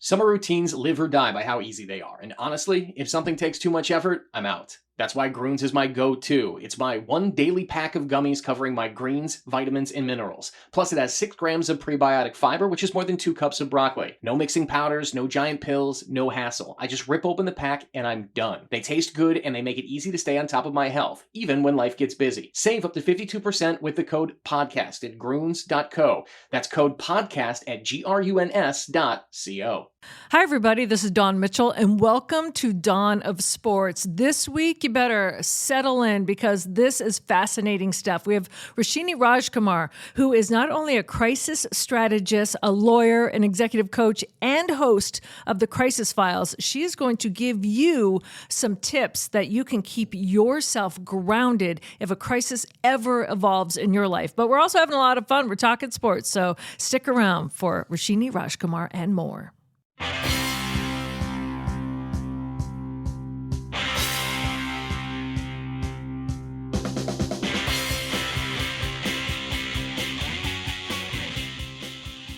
Summer routines live or die by how easy they are, and honestly, if something takes too much effort, I'm out. That's why Groons is my go-to. It's my one daily pack of gummies covering my greens, vitamins, and minerals. Plus, it has 6 grams of prebiotic fiber, which is more than 2 cups of broccoli. No mixing powders, no giant pills, no hassle. I just rip open the pack and I'm done. They taste good and they make it easy to stay on top of my health, even when life gets busy. Save up to 52% with the code PODCAST at Groons.co. That's code PODCAST at GRUNS.co. Hi, everybody. This is Dawn Mitchell, and welcome to Dawn of Sports. This week, you better settle in because this is fascinating stuff. We have Roshini Rajkumar, who is not only a crisis strategist, a lawyer, an executive coach, and host of the Crisis Files. She is going to give you some tips that you can keep yourself grounded if a crisis ever evolves in your life. But we're also having a lot of fun. We're talking sports, so stick around for Roshini Rajkumar and more.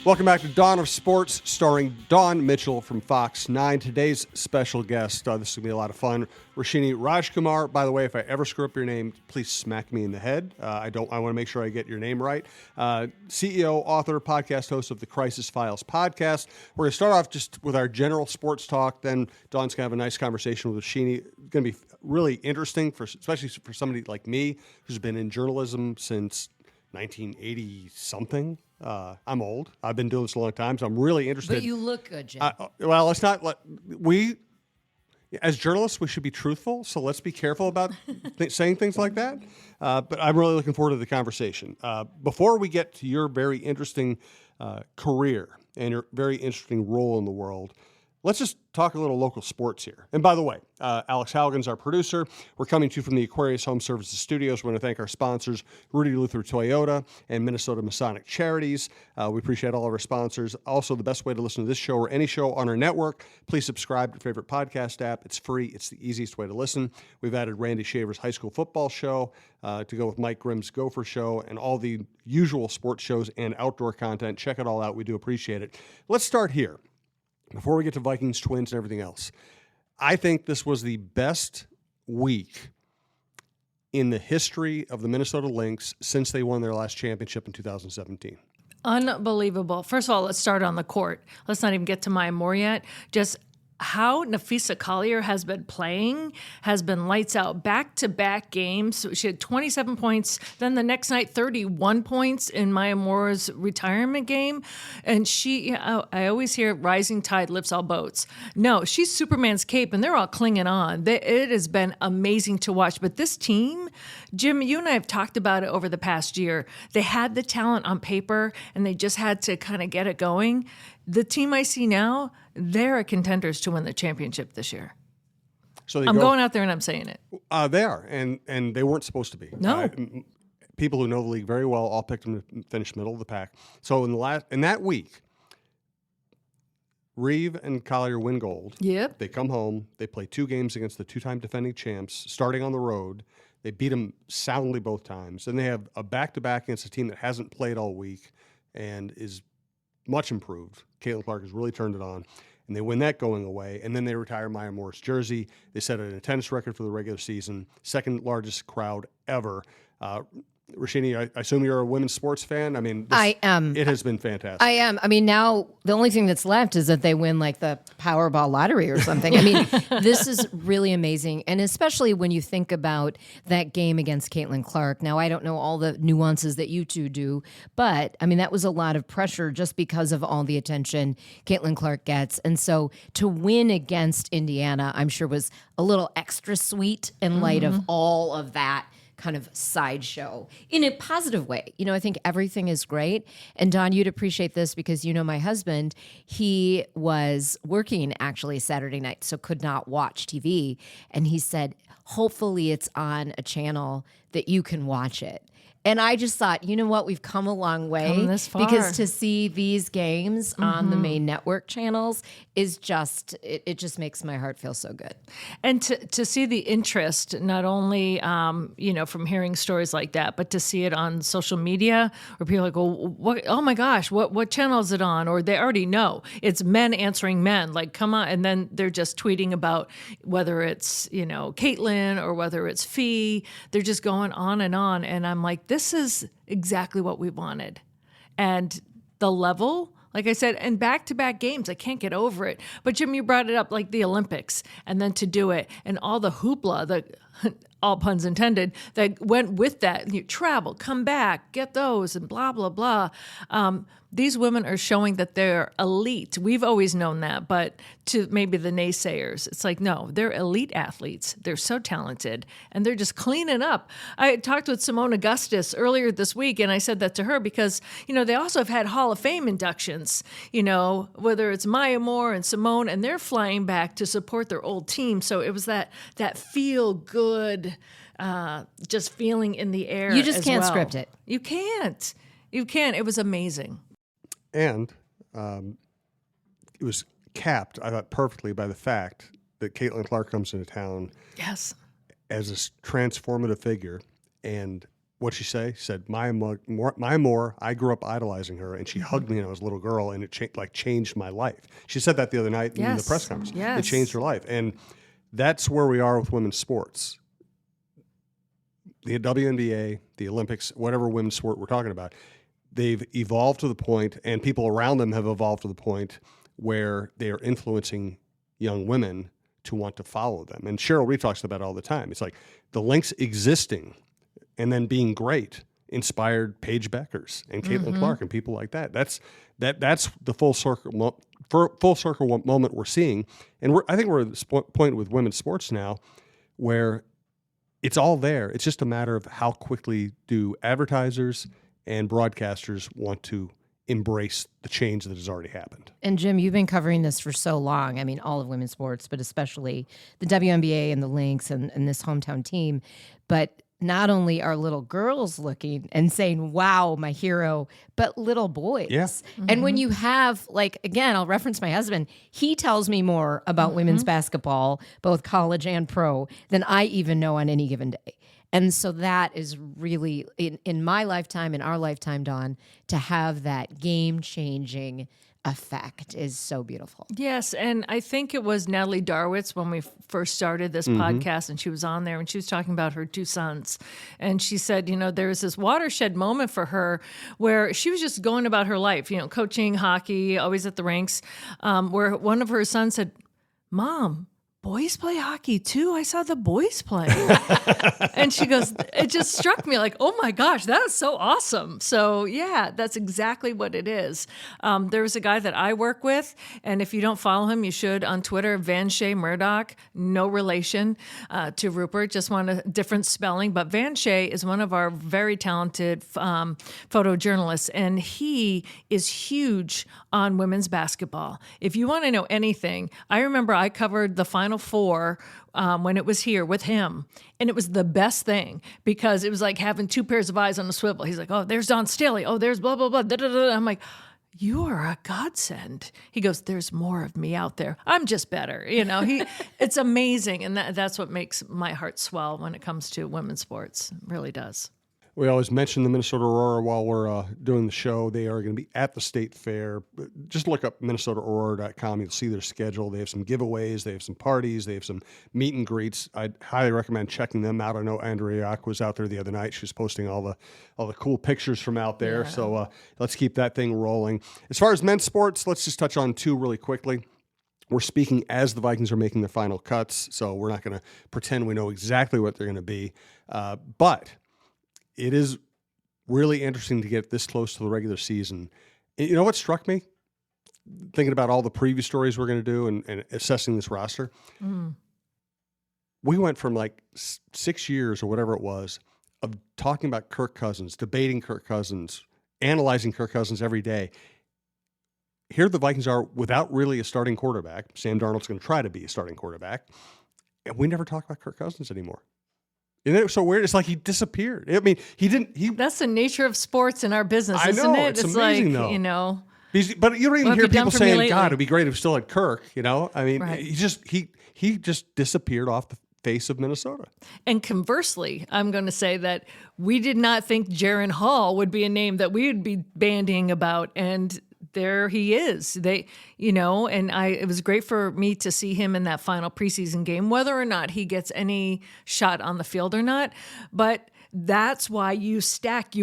Welcome back to Dawn of Sports, starring Dawn Mitchell from Fox 9. Today's special guest, this is going to be a lot of fun, Roshini Rajkumar. By the way, if I ever screw up your name, please smack me in the head. I want to make sure I get your name right. CEO, author, podcast host of the Crisis Files podcast. We're going to start off just with our general sports talk. Then Dawn's going to have a nice conversation with Roshini. It's going to be really interesting, especially for somebody like me who's been in journalism since 1980-something. I'm old. I've been doing this a long time, so I'm really interested. But you look good, Jim. Well, let's not as journalists, we should be truthful, so let's be careful about saying things like that. But I'm really looking forward to the conversation. Before we get to your very interesting career and your very interesting role in the world, let's just talk a little local sports here. And by the way, Alex Halligan's our producer. We're coming to you from the Aquarius Home Services Studios. We want to thank our sponsors, Rudy Luther Toyota and Minnesota Masonic Charities. We appreciate all of our sponsors. Also, the best way to listen to this show or any show on our network, please subscribe to your favorite podcast app. It's free. It's the easiest way to listen. We've added Randy Shaver's high school football show to go with Mike Grimm's Gopher show and all the usual sports shows and outdoor content. Check it all out. We do appreciate it. Let's start here. Before we get to Vikings, Twins, and everything else, I think this was the best week in the history of the Minnesota Lynx since they won their last championship in 2017. Unbelievable. First of all, let's start on the court. Let's not even get to Maya Moore yet. Just how Nafisa Collier has been playing has been lights out. Back-to-back games. She had 27 points. Then the next night, 31 points in Maya Moore's retirement game. And I always hear rising tide lifts all boats. No, she's Superman's cape, and they're all clinging on. It has been amazing to watch. But this team, Jim, you and I have talked about it over the past year. They had the talent on paper, and they just had to kind of get it going. The team I see now, they're contenders to win the championship this year. So I'm going out there and I'm saying it. They are, and they weren't supposed to be. No. People who know the league very well all picked them to finish middle of the pack. So in that week, Reeve and Collier win gold. Yep. They come home. They play 2 games against the 2-time defending champs, starting on the road. They beat them soundly both times. Then they have a back-to-back against a team that hasn't played all week and is much improved. Caitlin Clark has really turned it on, and they win that going away, and then they retire Maya Moore's jersey. They set an attendance record for the regular season, second largest crowd ever. Roshini, I assume you're a women's sports fan? I mean, I am. It has been fantastic. I am. I mean, now the only thing that's left is that they win like the Powerball lottery or something. I mean, this is really amazing. And especially when you think about that game against Caitlin Clark. Now, I don't know all the nuances that you two do, but I mean, that was a lot of pressure just because of all the attention Caitlin Clark gets. And so to win against Indiana, I'm sure was a little extra sweet in light of all of that kind of sideshow in a positive way. You know, I think everything is great. And Don, you'd appreciate this because you know my husband, he was working actually Saturday night, so could not watch TV. And he said, hopefully it's on a channel that you can watch it. And I just thought, you know what, we've come a long way. Come this far. Because to see these games on the main network channels is just, it just makes my heart feel so good. And to see the interest, not only, from hearing stories like that, but to see it on social media where people are like, well, what, oh my gosh, what channel is it on? Or they already know it's men answering men, like, come on. And then they're just tweeting about whether it's, Caitlyn or whether it's Fee. They're just going on. And I'm like, this is exactly what we wanted. And the level, like I said, and back-to-back games, I can't get over it. But Jim, you brought it up, like the Olympics, and then to do it, and all the hoopla, all puns intended, that went with that. You travel, come back, get those, and blah, blah, blah. These women are showing that they're elite. We've always known that, but to maybe the naysayers, it's like, no, they're elite athletes. They're so talented, and they're just cleaning up. I talked with Simone Augustus earlier this week, and I said that to her because, they also have had Hall of Fame inductions, whether it's Maya Moore and Simone, and they're flying back to support their old team. So it was that feel good, just feeling in the air. You just can't script it. You can't. You can't. It was amazing. And it was capped, I thought, perfectly by the fact that Caitlin Clark comes into town Yes. as a transformative figure. And what'd she say? She said, Maya Moore, I grew up idolizing her, and she hugged me when I was a little girl, and it changed my life. She said that the other night in the press conference. Yes. It changed her life. And that's where we are with women's sports. The WNBA, the Olympics, whatever women's sport we're talking about, they've evolved to the point, and people around them have evolved to the point where they are influencing young women to want to follow them. And Cheryl Reed talks about it all the time. It's like the Lynx existing and then being great inspired Paige Beckers and Caitlin Clark and people like that. That's the full circle moment we're seeing. And I think we're at this point with women's sports now where it's all there. It's just a matter of how quickly do advertisers and broadcasters want to embrace the change that has already happened. And Jim, you've been covering this for so long. I mean, all of women's sports, but especially the WNBA and the Lynx and this hometown team. But not only are little girls looking and saying, wow, my hero, but little boys. Yeah. And when you have, again, I'll reference my husband, he tells me more about women's basketball, both college and pro, than I even know on any given day. And so that is really, in my lifetime, in our lifetime, Dawn, to have that game-changing effect is so beautiful. Yes, and I think it was Natalie Darwitz when we first started this podcast, and she was on there, and she was talking about her two sons. And she said, there was this watershed moment for her where she was just going about her life, coaching hockey, always at the rinks, where one of her sons said, Mom, boys play hockey too? I saw the boys play. And she goes, it just struck me like, oh my gosh, that is so awesome. So yeah, that's exactly what it is. There's a guy that I work with, and if you don't follow him, you should on Twitter, Vanshay Murdoch, no relation to Rupert, just want a different spelling. But Vanshay is one of our very talented photojournalists, and he is huge on women's basketball. If you want to know anything, I remember I covered the Final Four when it was here with him. And it was the best thing because it was like having two pairs of eyes on a swivel. He's like, oh, there's Don Staley. Oh, there's blah, blah, blah. Da, da, da. I'm like, you are a godsend. He goes, there's more of me out there. I'm just better. It's amazing. And that's what makes my heart swell when it comes to women's sports. It really does. We always mention the Minnesota Aurora while we're doing the show. They are going to be at the State Fair. Just look up MinnesotaAurora.com. You'll see their schedule. They have some giveaways. They have some parties. They have some meet and greets. I'd highly recommend checking them out. I know Andrea Yock was out there the other night. She was posting all the cool pictures from out there. Yeah. So let's keep that thing rolling. As far as men's sports, let's just touch on two really quickly. We're speaking as the Vikings are making their final cuts, so we're not going to pretend we know exactly what they're going to be. But it is really interesting to get this close to the regular season. You know what struck me? Thinking about all the preview stories we're going to do and assessing this roster. We went from 6 years or whatever it was of talking about Kirk Cousins, debating Kirk Cousins, analyzing Kirk Cousins every day. Here the Vikings are without really a starting quarterback. Sam Darnold's going to try to be a starting quarterback. And we never talk about Kirk Cousins anymore. Isn't it so weird? It's like he disappeared. I mean, That's the nature of sports in our business, I isn't know, it? it's amazing, though. But you don't even What have hear you done people for me saying, lately? God, it'd be great if still at Kirk, I mean, Right. he just disappeared off the face of Minnesota. And conversely, I'm going to say that we did not think Jaron Hall would be a name that we would be bandying about, and there he is. It was great for me to see him in that final preseason game, whether or not he gets any shot on the field or not. But that's why you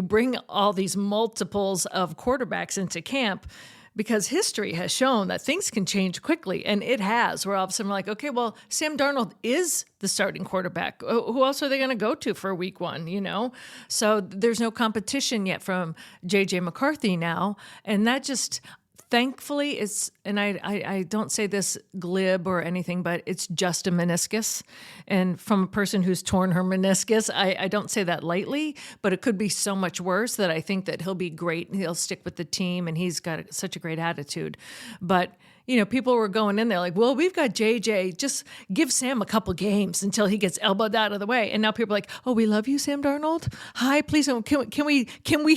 bring all these multiples of quarterbacks into camp, because history has shown that things can change quickly, and it has, where all of a sudden we're like, okay, well, Sam Darnold is the starting quarterback. Who else are they going to go to for week 1, So there's no competition yet from J.J. McCarthy now, and that just... Thankfully, and I don't say this glib or anything, but it's just a meniscus. And from a person who's torn her meniscus, I don't say that lightly, but it could be so much worse that I think that he'll be great and he'll stick with the team, and he's got such a great attitude. But, people were going in there like, well, we've got JJ, just give Sam a couple games until he gets elbowed out of the way. And now people are like, oh, we love you, Sam Darnold. Hi, please, can we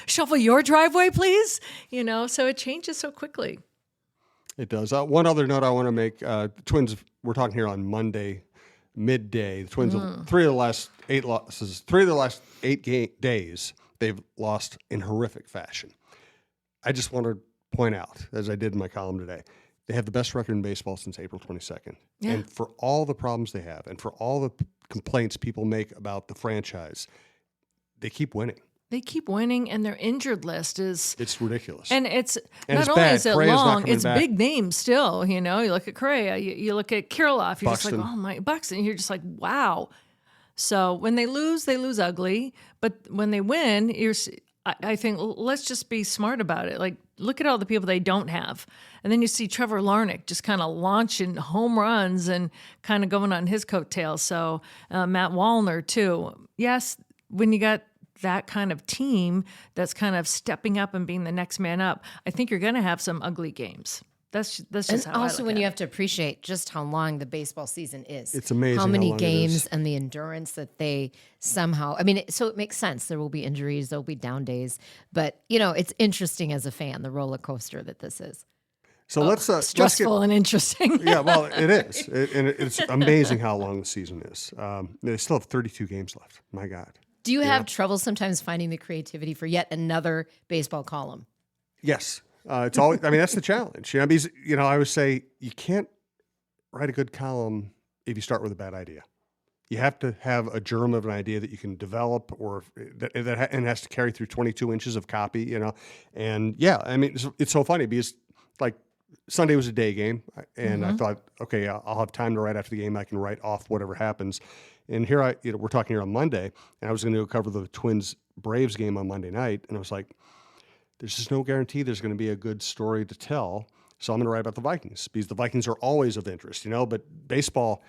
shuffle your driveway, please? So it changes so quickly. It does. One other note I want to make, Twins, we're talking here on Monday, midday. The Twins, 3 of the last 8 losses, 3 of the last 8 days, they've lost in horrific fashion. I just want to point out, as I did in my column today, they have the best record in baseball since April 22nd. Yeah. And for all the problems they have and for all the complaints people make about the franchise, they keep winning. They keep winning, and their injured list it's ridiculous. And it's and not it's only bad. is it Correa's long, it's back. big names still. You look at Correa, you look at Kirilloff, you're Buxton. just like, oh my, Buxton. You're just like, wow. So when they lose ugly. But when they win, I think let's just be smart about it. Like, look at all the people they don't have. And then you see Trevor Larnach just kind of launching home runs and kind of going on his coattails. So Matt Wallner, too. Yes, when you got that kind of team that's kind of stepping up and being the next man up, I think you're going to have some ugly games. That's just and how also I look when at you it. have to appreciate just how long the baseball season is. It's amazing how many long it games is. and the endurance that they somehow. So it makes sense. There will be injuries, there will be down days, but it's interesting as a fan, the roller coaster that this is. So let's stressful and interesting. Yeah, well, it is, and it's amazing how long the season is. They still have 32 games left. My God. Do you have trouble sometimes finding the creativity for yet another baseball column? Yes. It's always, that's the challenge. Because, I always say you can't write a good column if you start with a bad idea. You have to have a germ of an idea that you can develop, or and has to carry through 22 inches of copy. And yeah, it's so funny because like Sunday was a day game, and I thought, okay, I'll have time to write after the game. I can write off whatever happens. And here we're talking here on Monday, and I was going to cover the Twins Braves game on Monday night, and I was like, there's just no guarantee there's going to be a good story to tell. So I'm going to write about the Vikings because the Vikings are always of interest, but baseball,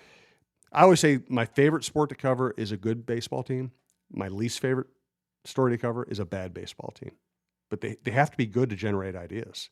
I always say my favorite sport to cover is a good baseball team. My least favorite story to cover is a bad baseball team, but they have to be good to generate ideas,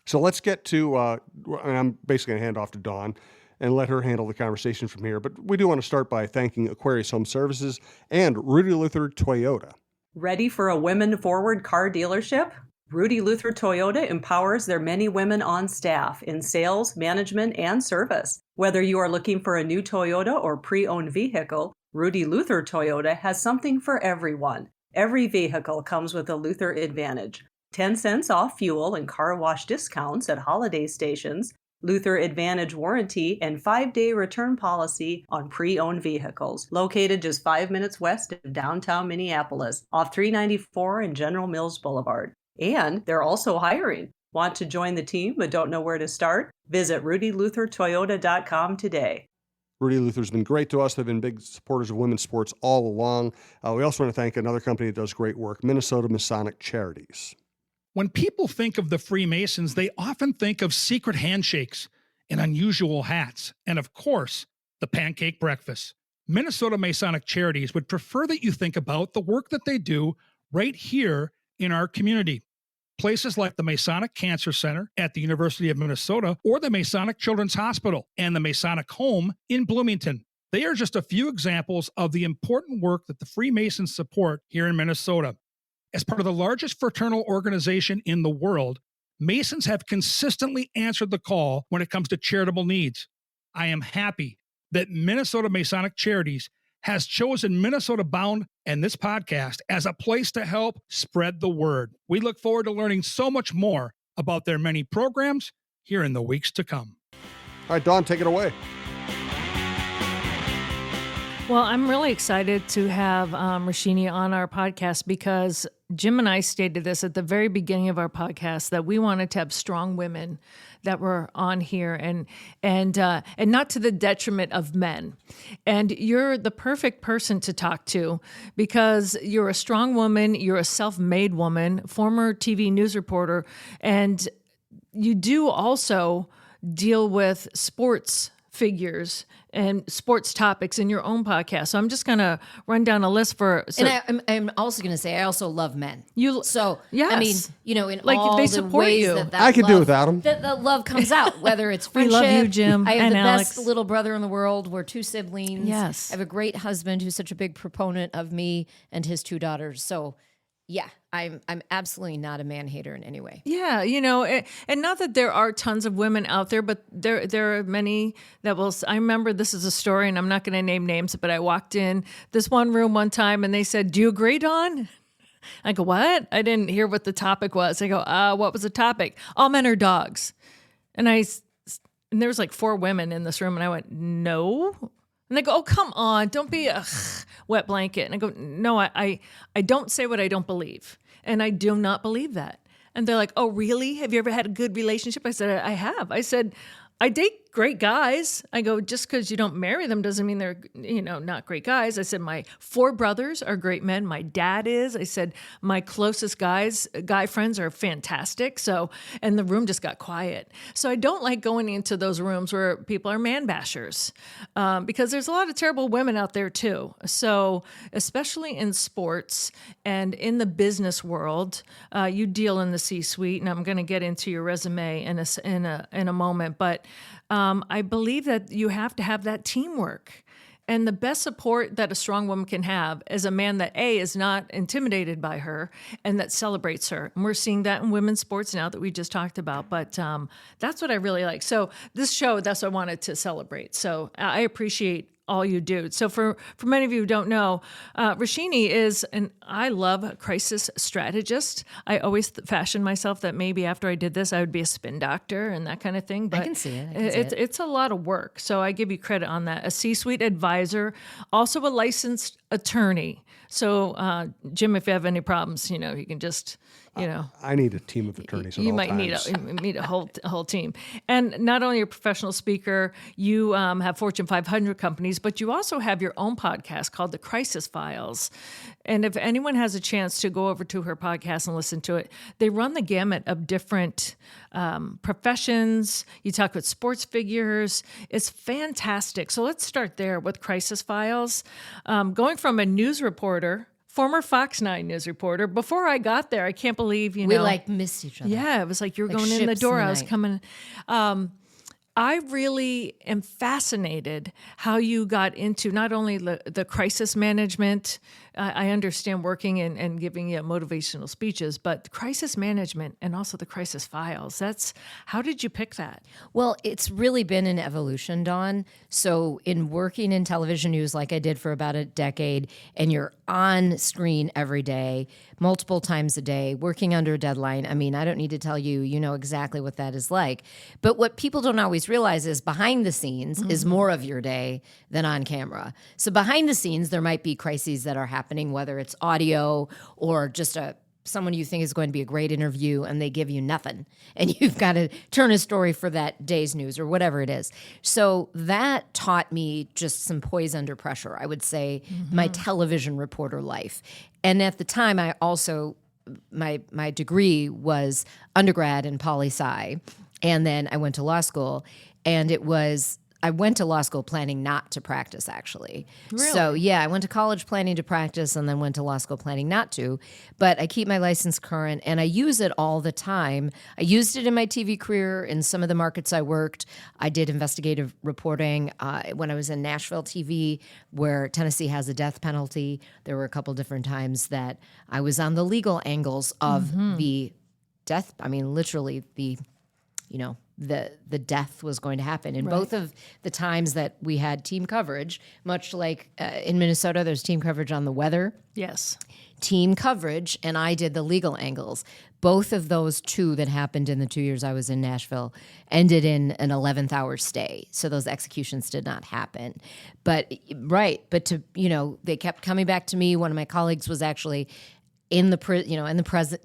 So let's get to, and I'm basically going to hand off to Dawn and let her handle the conversation from here. But we do want to start by thanking Aquarius Home Services and Rudy Luther Toyota. Ready for a women-forward car dealership? Rudy Luther Toyota empowers their many women on staff in sales, management, and service. Whether you are looking for a new Toyota or pre-owned vehicle, Rudy Luther Toyota has something for everyone. Every vehicle comes with a Luther Advantage. 10 cents off fuel and car wash discounts at holiday stations, Luther Advantage warranty, and 5-day return policy on pre-owned vehicles. Located just 5 minutes west of downtown Minneapolis, off 394 and General Mills Boulevard. And they're also hiring. Want to join the team but don't know where to start? Visit RudyLutherToyota.com today. Rudy Luther's been great to us. They've been big supporters of women's sports all along. We also want to thank another company that does great work, Minnesota Masonic Charities. When people think of the Freemasons, they often think of secret handshakes and unusual hats, and of course, the pancake breakfast. Minnesota Masonic Charities would prefer that you think about the work that they do right here in our community. Places like the Masonic Cancer Center at the University of Minnesota, or the Masonic Children's Hospital and the Masonic Home in Bloomington. They are just a few examples of the important work that the Freemasons support here in Minnesota. As part of the largest fraternal organization in the world, Masons have consistently answered the call when it comes to charitable needs. I am happy that Minnesota Masonic Charities has chosen Minnesota Bound and this podcast as a place to help spread the word. We look forward to learning so much more about their many programs here in the weeks to come. All right, Dawn, take it away. Well, I'm really excited to have Roshini on our podcast because Jim and I stated this at the very beginning of our podcast that we wanted to have strong women that were on here and not to the detriment of men. And you're the perfect person to talk to because you're a strong woman, you're a self-made woman, former TV news reporter, and you do also deal with sports figures and sports topics in your own podcast. So I'm just going to run down a list for... And I'm also going to say I also love men. Yes. I mean, in like all they the support ways you. that I could do without them. That love comes out, whether it's We friendship. love you, Jim I have and the Alex. best little brother in the world. We're two siblings. Yes. I have a great husband who's such a big proponent of me and his two daughters. So, yeah, I'm absolutely not a man hater in any way. Yeah, and not that there are tons of women out there, but there are many that will. I remember this is a story, and I'm not going to name names, but I walked in this one room one time, and they said, "Do you agree, Dawn?" I go, "What?" I didn't hear what the topic was. I go, "What was the topic?" All men are dogs, and there was like 4 women in this room, and I went, "No." And they go, "Oh, come on, don't be a wet blanket." And I go, "No, I don't say what I don't believe. And I do not believe that." And they're like, "Oh, really? Have you ever had a good relationship?" I said, "I have." I said, "I date great guys." I go, "Just because you don't marry them doesn't mean they're, not great guys." I said, "My 4 brothers are great men. My dad is." I said, "My closest guy friends are fantastic." So, and the room just got quiet. So I don't like going into those rooms where people are man bashers because there's a lot of terrible women out there too. So especially in sports and in the business world, you deal in the C-suite, and I'm going to get into your resume in a moment, but I believe that you have to have that teamwork. And the best support that a strong woman can have is a man that, A, is not intimidated by her and that celebrates her. And we're seeing that in women's sports now that we just talked about. But that's what I really like. So this show, that's what I wanted to celebrate. So I appreciate all you do. So for many of you who don't know, Roshini is I love a crisis strategist. I always fashioned myself that maybe after I did this, I would be a spin doctor and that kind of thing. But I can see it. It's a lot of work. So I give you credit on that. A C-suite advisor, also a licensed attorney. So Jim, if you have any problems, you can just... I need a team of attorneys at all times. need a whole team. And not only a professional speaker, you have Fortune 500 companies, but you also have your own podcast called The Crisis Files. And if anyone has a chance to go over to her podcast and listen to it, they run the gamut of different professions. You talk with sports figures. It's fantastic. So let's start there with Crisis Files. Going from a news reporter, former Fox 9 news reporter. Before I got there, I can't believe, We missed each other. Yeah, it was like you were Like going in the ships door. in the I was night. coming. I really am fascinated how you got into not only the crisis management. I understand working and giving motivational speeches, but crisis management and also the crisis files. How did you pick that? Well, it's really been an evolution, Dawn. So in working in television news like I did for about a decade, and you're on screen every day, multiple times a day, working under a deadline, I mean, I don't need to tell you, you know exactly what that is like. But what people don't always realize is behind the scenes is more of your day than on camera. So behind the scenes, there might be crises that are happening, whether it's audio or just someone you think is going to be a great interview and they give you nothing and you've got to turn a story for that day's news or whatever it is. So that taught me just some poise under pressure, I would say, my television reporter life. And at the time, I also, my degree was undergrad in poli-sci, and then I went to law school, and it was I went to law school planning not to practice, actually. Really? So, yeah, I went to college planning to practice and then went to law school planning not to. But I keep my license current and I use it all the time. I used it in my TV career in some of the markets I worked. I did investigative reporting when I was in Nashville TV, where Tennessee has a death penalty. There were a couple different times that I was on the legal angles of the death. I mean, literally the death was going to happen. In both of the times that we had team coverage, much like in Minnesota, there's team coverage on the weather. Yes. Team coverage, and I did the legal angles. Both of those two that happened in the 2 years I was in Nashville ended in an 11th hour stay. So those executions did not happen. But they kept coming back to me. One of my colleagues was actually in the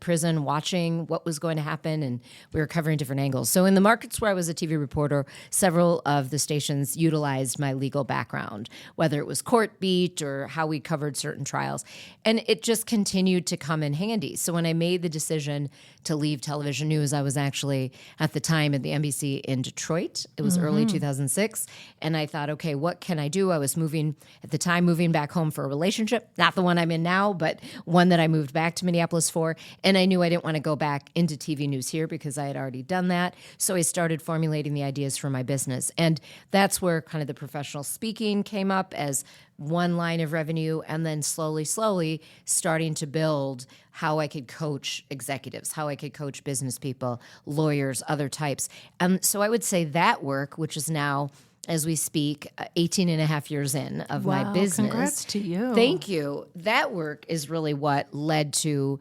prison watching what was going to happen, and we were covering different angles. So in the markets where I was a TV reporter, several of the stations utilized my legal background, whether it was court beat or how we covered certain trials. And it just continued to come in handy. So when I made the decision to leave television news, I was actually at the time at the NBC in Detroit. It was early 2006. And I thought, okay, what can I do? I was moving back home for a relationship, not the one I'm in now, but one that I moved back to Minneapolis for, and I knew I didn't want to go back into TV news here because I had already done that. So I started formulating the ideas for my business. And that's where kind of the professional speaking came up as one line of revenue, and then slowly starting to build how I could coach executives, how I could coach business people, lawyers, other types. So I would say that work, which is now, as we speak, 18 and a half years in of my business. Congrats to you. Thank you. That work is really what led to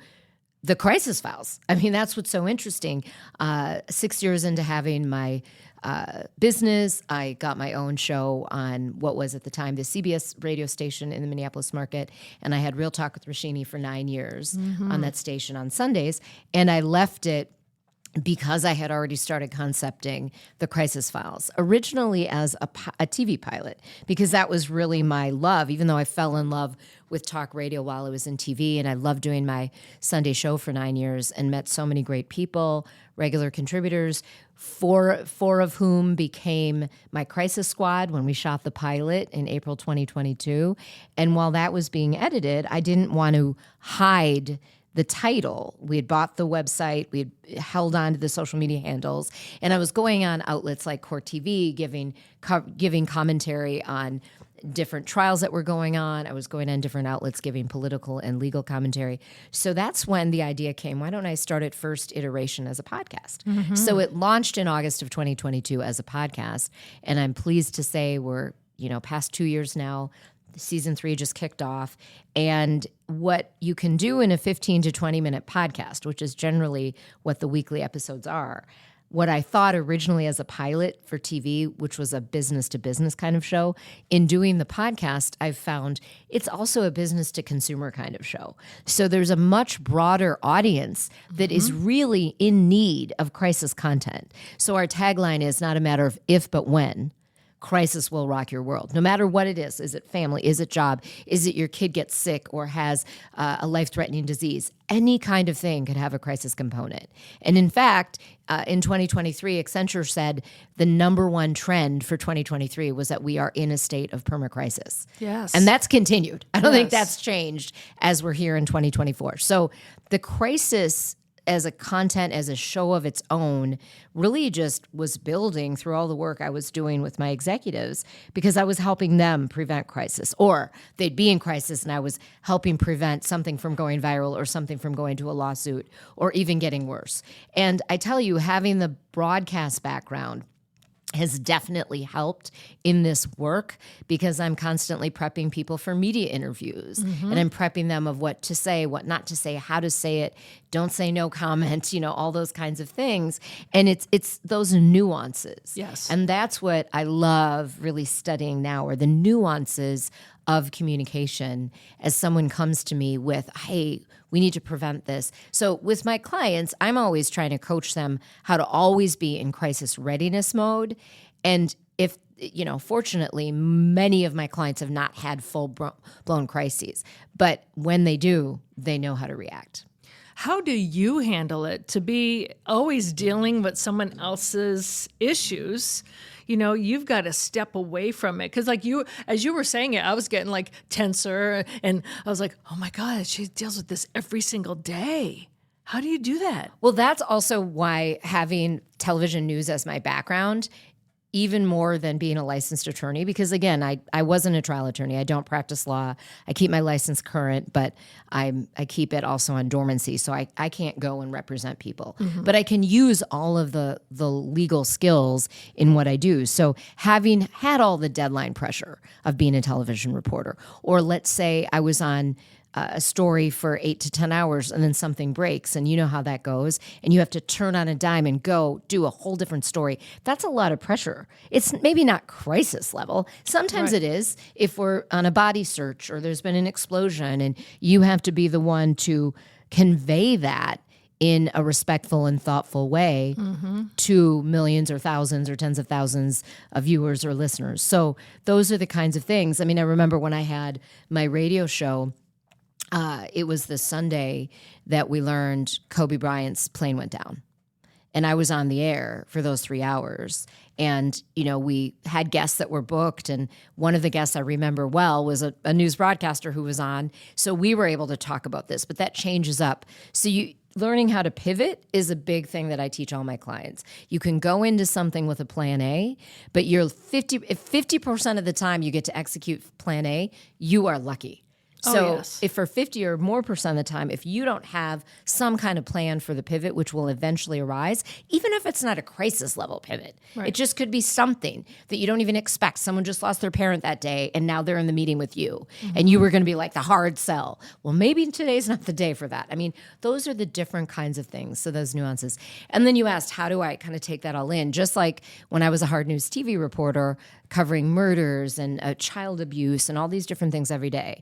the Crisis Files. I mean, that's what's so interesting. 6 years into having my business, I got my own show on what was at the time the CBS radio station in the Minneapolis market, and I had Real Talk with Roshini for 9 years on that station on Sundays, and I left it because I had already started concepting the Crisis Files, originally as a TV pilot, because that was really my love, even though I fell in love with talk radio while I was in TV, and I loved doing my Sunday show for 9 years and met so many great people, regular contributors, four of whom became my Crisis Squad when we shot the pilot in April 2022. And while that was being edited, I didn't want to hide the title. We had bought the website, we had held on to the social media handles, and I was going on outlets like Court TV, giving commentary on different trials that were going on. I was going on different outlets giving political and legal commentary. So that's when the idea came, why don't I start it first iteration as a podcast? So it launched in August of 2022 as a podcast, and I'm pleased to say we're past 2 years now. Season 3 just kicked off. And what you can do in a 15 to 20 minute podcast, which is generally what the weekly episodes are, what I thought originally as a pilot for TV, which was a business to business kind of show, in doing the podcast, I've found it's also a business to consumer kind of show. So there's a much broader audience that is really in need of crisis content. So our tagline is not a matter of if, but when. Crisis will rock your world, no matter what it is. Is it family? Is it job? Is it your kid gets sick or has a life-threatening disease? Any kind of thing could have a crisis component. And in fact, in 2023, Accenture said the number one trend for 2023 was that we are in a state of permacrisis. Yes. And that's continued. I don't think that's changed as we're here in 2024. So the crisis as a content, as a show of its own, really just was building through all the work I was doing with my executives because I was helping them prevent crisis, or they'd be in crisis and I was helping prevent something from going viral or something from going to a lawsuit or even getting worse. And I tell you, having the broadcast background has definitely helped in this work because I'm constantly prepping people for media interviews and I'm prepping them of what to say, what not to say, how to say it, don't say no comment, all those kinds of things. And it's those nuances. Yes. And that's what I love really studying now, are the nuances of communication as someone comes to me with, hey, we need to prevent this. So with my clients, I'm always trying to coach them how to always be in crisis readiness mode. And if, fortunately, many of my clients have not had full-blown crises. But when they do, they know how to react. How do you handle it to be always dealing with someone else's issues? You know, you've got to step away from it. Because like as you were saying it, I was getting like tenser, and I was like, oh my God, she deals with this every single day. How do you do that? Well, that's also why having television news as my background, even more than being a licensed attorney, because again, I wasn't a trial attorney. I don't practice law. I keep my license current, but I keep it also on dormancy, so I can't go and represent people. But I can use all of the legal skills in what I do. So having had all the deadline pressure of being a television reporter, or let's say I was on a story for 8 to 10 hours and then something breaks, and you know how that goes, and you have to turn on a dime and go do a whole different story. That's a lot of pressure. It's maybe not crisis level. Sometimes it is if we're on a body search or there's been an explosion and you have to be the one to convey that in a respectful and thoughtful way to millions or thousands or tens of thousands of viewers or listeners. So those are the kinds of things. I mean, I remember when I had my radio show, it was the Sunday that we learned Kobe Bryant's plane went down. And I was on the air for those 3 hours. And, you know, we had guests that were booked. And one of the guests I remember well was a news broadcaster who was on. So we were able to talk about this, but that changes up. So learning how to pivot is a big thing that I teach all my clients. You can go into something with a plan A, but if 50% of the time you get to execute plan A, you are lucky. So if for 50 or more percent of the time, if you don't have some kind of plan for the pivot, which will eventually arise, even if it's not a crisis level pivot, it just could be something that you don't even expect. Someone just lost their parent that day and now they're in the meeting with you and you were going to be like the hard sell. Well, maybe today's not the day for that. I mean, those are the different kinds of things. So those nuances. And then you asked, how do I kind of take that all in? Just like when I was a hard news TV reporter covering murders and child abuse and all these different things every day.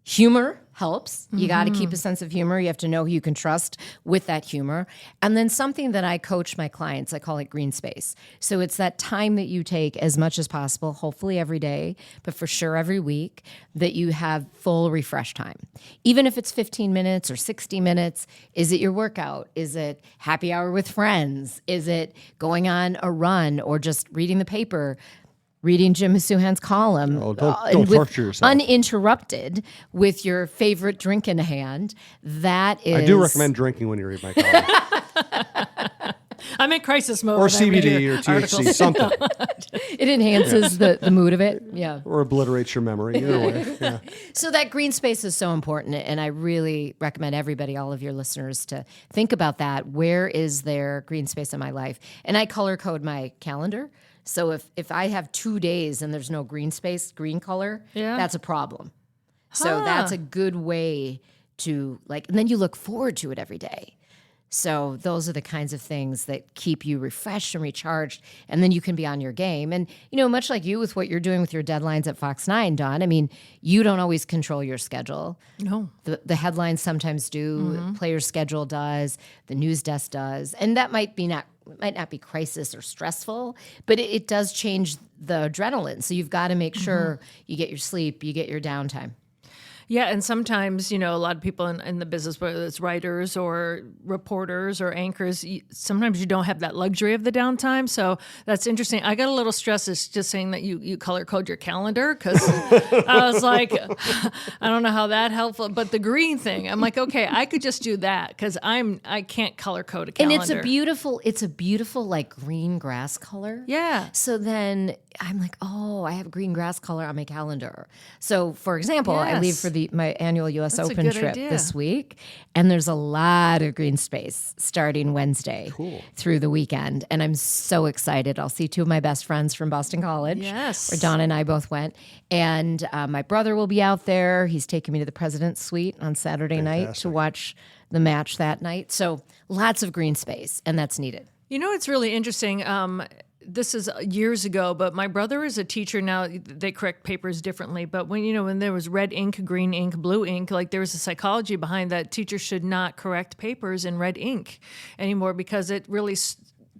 Humor helps. You got to keep a sense of humor. You have to know who you can trust with that humor. And then something that I coach my clients, I call it green space. So it's that time that you take as much as possible, hopefully every day, but for sure every week, that you have full refresh time. Even if it's 15 minutes or 60 minutes, is it your workout? Is it happy hour with friends? Is it going on a run or just reading the paper? Reading Jim Masuhan's column, don't torture yourself. Uninterrupted with your favorite drink in hand. That is. I do recommend drinking when you read my column. I'm in crisis mode. Or CBD or THC, articles. something. It enhances the mood of it. Yeah. Or obliterates your memory. Either way. Yeah. So that green space is so important. And I really recommend everybody, all of your listeners, to think about that. Where is there green space in my life? And I color code my calendar. So if I have 2 days and there's no green space, green color, that's a problem. So that's a good way to and then you look forward to it every day. So those are the kinds of things that keep you refreshed and recharged, and then you can be on your game. And, you know, much like you with what you're doing with your deadlines at Fox 9, Dawn, I mean, you don't always control your schedule. No. The headlines sometimes do, player's schedule does, the news desk does, and that might not be crisis or stressful, but it does change the adrenaline. So you've got to make sure you get your sleep, you get your downtime. Yeah, and sometimes, you know, a lot of people in the business, whether it's writers or reporters or anchors, sometimes you don't have that luxury of the downtime. So that's interesting. I got a little stressed just saying that you color code your calendar, because I was like, I don't know how that helpful. But the green thing, I'm like, okay, I could just do that because I can't color code a calendar. And it's a beautiful like green grass color. Yeah. So then I'm like, oh, I have green grass color on my calendar. So for example, I leave for my annual U.S. That's Open trip this week, and there's a lot of green space starting Wednesday through the weekend, and I'm so excited. I'll see two of my best friends from Boston College, where Dawn and I both went, and my brother will be out there. He's taking me to the President's Suite on Saturday night to watch the match that night. So lots of green space, and that's needed. You know, it's really interesting. This is years ago, but my brother is a teacher now. They correct papers differently. But when there was red ink, green ink, blue ink, like there was a psychology behind that. Teachers should not correct papers in red ink anymore because it really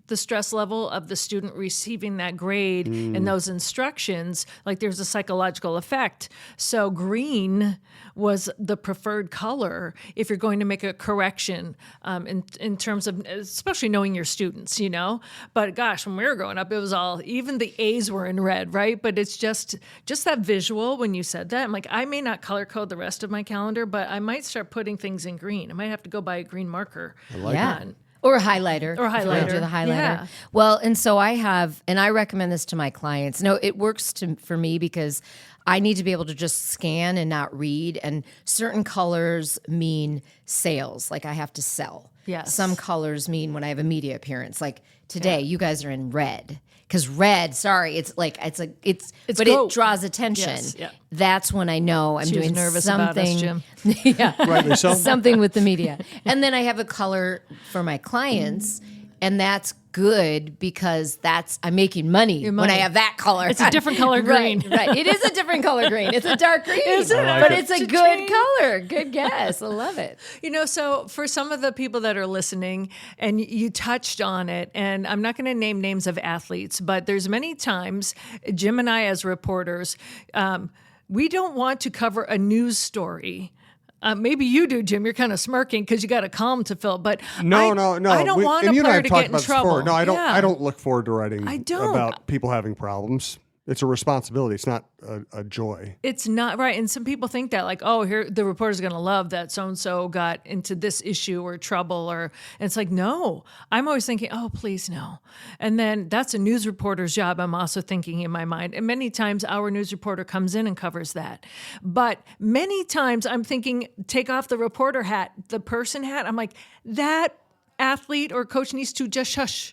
the stress level of the student receiving that grade and those instructions, like there's a psychological effect. So green was the preferred color if you're going to make a correction in terms of, especially knowing your students, you know. But gosh, when we were growing up, it was all, even the A's were in red, right? But it's just that visual when you said that. I'm like, I may not color code the rest of my calendar, but I might start putting things in green. I might have to go buy a green marker. Yeah. Or a highlighter. Or a highlighter. Do the highlighter. Yeah. Well, and so I have, and I recommend this to my clients. No, it works for me because I need to be able to just scan and not read. And certain colors mean sales, like I have to sell. Yes. Some colors mean when I have a media appearance. Like today, you guys are in red. Because red, sorry, but go. it draws attention. Yes, yeah. That's when I know I'm She was doing nervous something. about us, Jim. Yeah, Rightly so. something with the media. And then I have a color for my clients, and that's good because I'm making money when I have that color. It's a different color green. Right. It is a different color green. It's a dark green. Is it? But it's a good color. Good guess. I love it. You know, so for some of the people that are listening, and you touched on it, and I'm not going to name names of athletes, but there's many times Jim and I as reporters, we don't want to cover a news story. Maybe you do, Jim. You're kind of smirking because you got a column to fill. But No. I don't want a player to get in trouble. No, I don't. Yeah. I don't look forward to writing I don't. about people having problems. It's a responsibility. It's not a joy. It's not right. And some people think that, like, oh, here the reporter's going to love that so-and-so got into this issue or trouble. And it's like, no. I'm always thinking, oh, please, no. And then that's a news reporter's job, I'm also thinking in my mind. And many times our news reporter comes in and covers that. But many times I'm thinking, take off the reporter hat, the person hat. I'm like, that athlete or coach needs to just shush.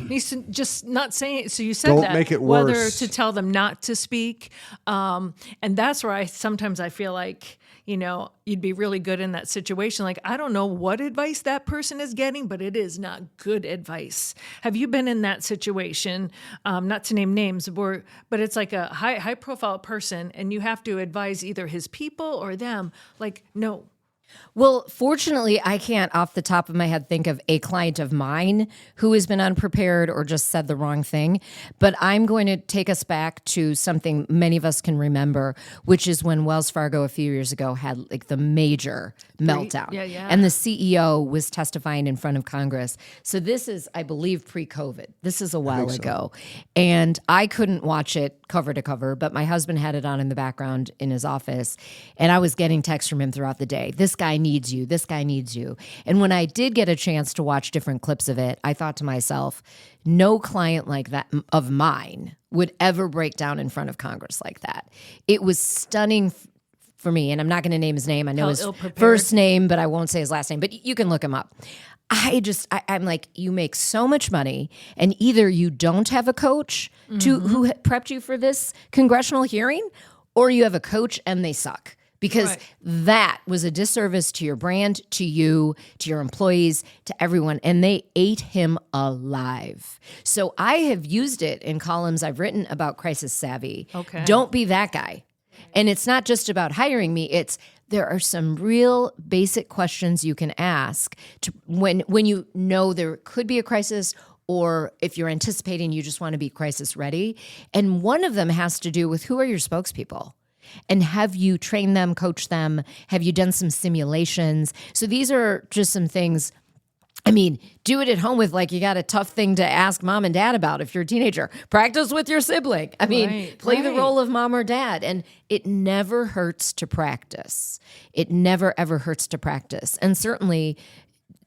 Needs to just not say it. So you said Don't that. make it whether worse. to tell them not to speak. And that's where sometimes I feel like, you know, you'd be really good in that situation. Like, I don't know what advice that person is getting, but it is not good advice. Have you been in that situation? Not to name names, but it's like a high profile person and you have to advise either his people or them. Like, no. Well, fortunately, I can't off the top of my head think of a client of mine who has been unprepared or just said the wrong thing. But I'm going to take us back to something many of us can remember, which is when Wells Fargo a few years ago had like the major meltdown. Yeah. And the CEO was testifying in front of Congress. So this is, I believe, pre-COVID. This is a while ago. And I couldn't watch it cover to cover, but my husband had it on in the background in his office. And I was getting texts from him throughout the day. This guy needs you. This guy needs you. And when I did get a chance to watch different clips of it, I thought to myself, no client like that of mine would ever break down in front of Congress like that. It was stunning for me. And I'm not going to name his name. I know his first name, but I won't say his last name, but you can look him up. I'm like, you make so much money, and either you don't have a coach who prepped you for this congressional hearing, or you have a coach and they suck. Because that was a disservice to your brand, to you, to your employees, to everyone. And they ate him alive. So I have used it in columns I've written about crisis savvy. Okay. Don't be that guy. And it's not just about hiring me. There are some real basic questions you can ask when you know there could be a crisis, or if you're anticipating you just want to be crisis ready. And one of them has to do with, who are your spokespeople? And have you trained them, coached them? Have you done some simulations? So these are just some things. I mean, do it at home with, like, you got a tough thing to ask mom and dad about if you're a teenager. Practice with your sibling. I mean, play the role of mom or dad. And it never hurts to practice. It never, ever hurts to practice. And certainly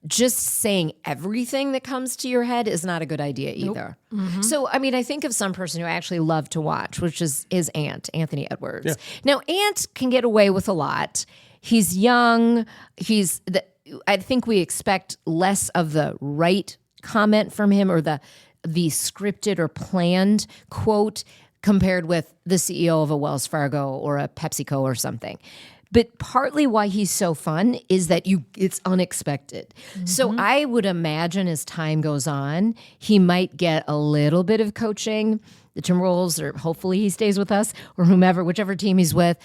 just saying everything that comes to your head is not a good idea either. Mm-hmm. So, I mean, I think of some person who I actually love to watch, which is his aunt, Anthony Edwards. Yeah. Now, Ant can get away with a lot. He's young. I think we expect less of the right comment from him, or the scripted or planned quote, compared with the CEO of a Wells Fargo or a PepsiCo or something. But partly why he's so fun is that it's unexpected. Mm-hmm. So I would imagine as time goes on, he might get a little bit of coaching, the Timberwolves, or hopefully he stays with us, or whichever team he's with,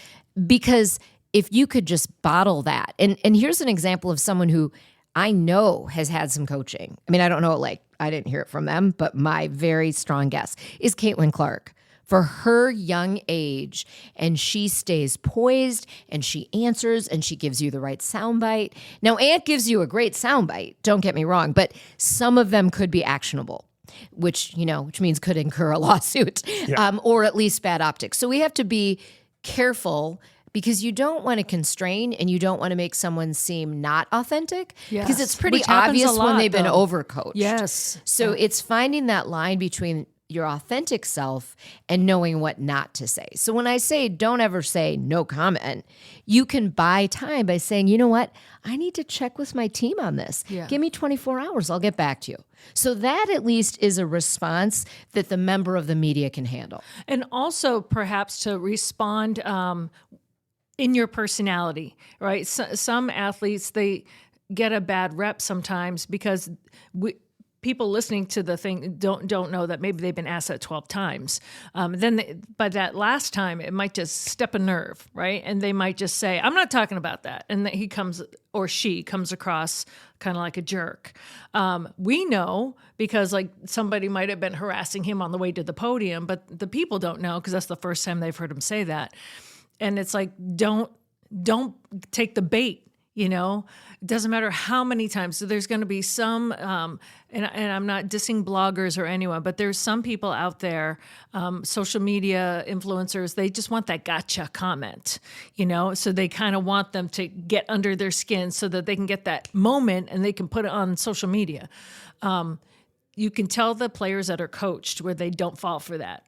because if you could just bottle that. And here's an example of someone who I know has had some coaching. I mean, I don't know, like, I didn't hear it from them, but my very strong guess is Caitlin Clark. For her young age, and she stays poised, and she answers, and she gives you the right soundbite. Now, Ant gives you a great soundbite, don't get me wrong, but some of them could be actionable, which means could incur a lawsuit, or at least bad optics. So we have to be careful because you don't want to constrain and you don't want to make someone seem not authentic because it's pretty Which happens obvious a lot, when they've been though. overcoached. Yes. So it's finding that line between your authentic self and knowing what not to say. So when I say don't ever say no comment, you can buy time by saying, you know what, I need to check with my team on this. Yeah. Give me 24 hours, I'll get back to you. So that at least is a response that the member of the media can handle. And also perhaps to respond in your personality, right? Some athletes, they get a bad rep sometimes because people listening to the thing don't know that maybe they've been asked that 12 times. By that last time, it might just step a nerve, right? And they might just say, I'm not talking about that. And that he comes or she comes across kind of like a jerk. We know because like somebody might have been harassing him on the way to the podium, but the people don't know because that's the first time they've heard him say that. And it's like, don't take the bait. It doesn't matter how many times. So there's going to be some, and I'm not dissing bloggers or anyone, but there's some people out there, social media influencers, they just want that gotcha comment, so they kind of want them to get under their skin so that they can get that moment and they can put it on social media. You can tell the players that are coached where they don't fall for that.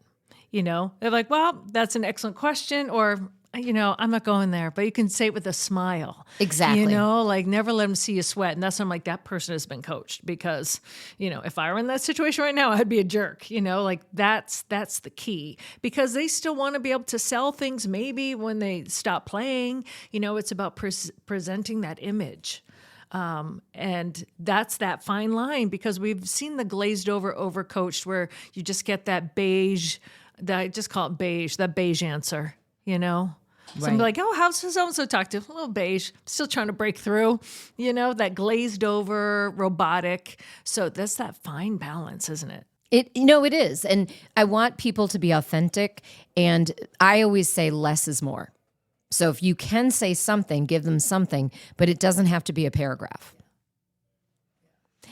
They're like, well, that's an excellent question, or I'm not going there, but you can say it with a smile. Exactly. Like never let them see you sweat. And that's when I'm like, that person has been coached because, if I were in that situation right now, I'd be a jerk, like that's the key because they still want to be able to sell things maybe when they stop playing, it's about presenting that image. And that's that fine line because we've seen the glazed over overcoached where you just get that beige, I just call it beige, that beige answer, Somebody like, oh, how's so-and-so talk to? A little beige, still trying to break through, that glazed over, robotic. So that's that fine balance, isn't it? It is. And I want people to be authentic. And I always say less is more. So if you can say something, give them something, but it doesn't have to be a paragraph.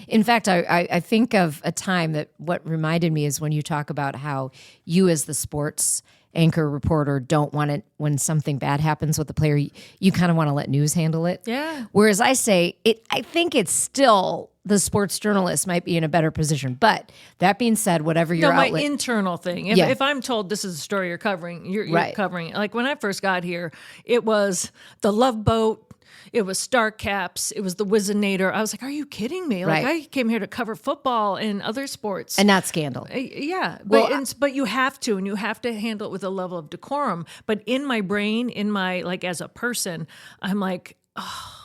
In fact, I think of a time that what reminded me is when you talk about how you as the sports anchor reporter don't want it when something bad happens with the player. You kind of want to let news handle it. Yeah. Whereas I say, I think it's still the sports journalist might be in a better position. But that being said, whatever your my outlet... internal thing. If I'm told this is a story you're covering, you're Right. covering it. Like when I first got here, it was the Love Boat. It was Star Caps. It was the Wizinator. I was like, are you kidding me? Like Right. I came here to cover football and other sports. And not scandal. Yeah, Well, but you have to, and you have to handle it with a level of decorum. But in my brain, like as a person, I'm like, oh,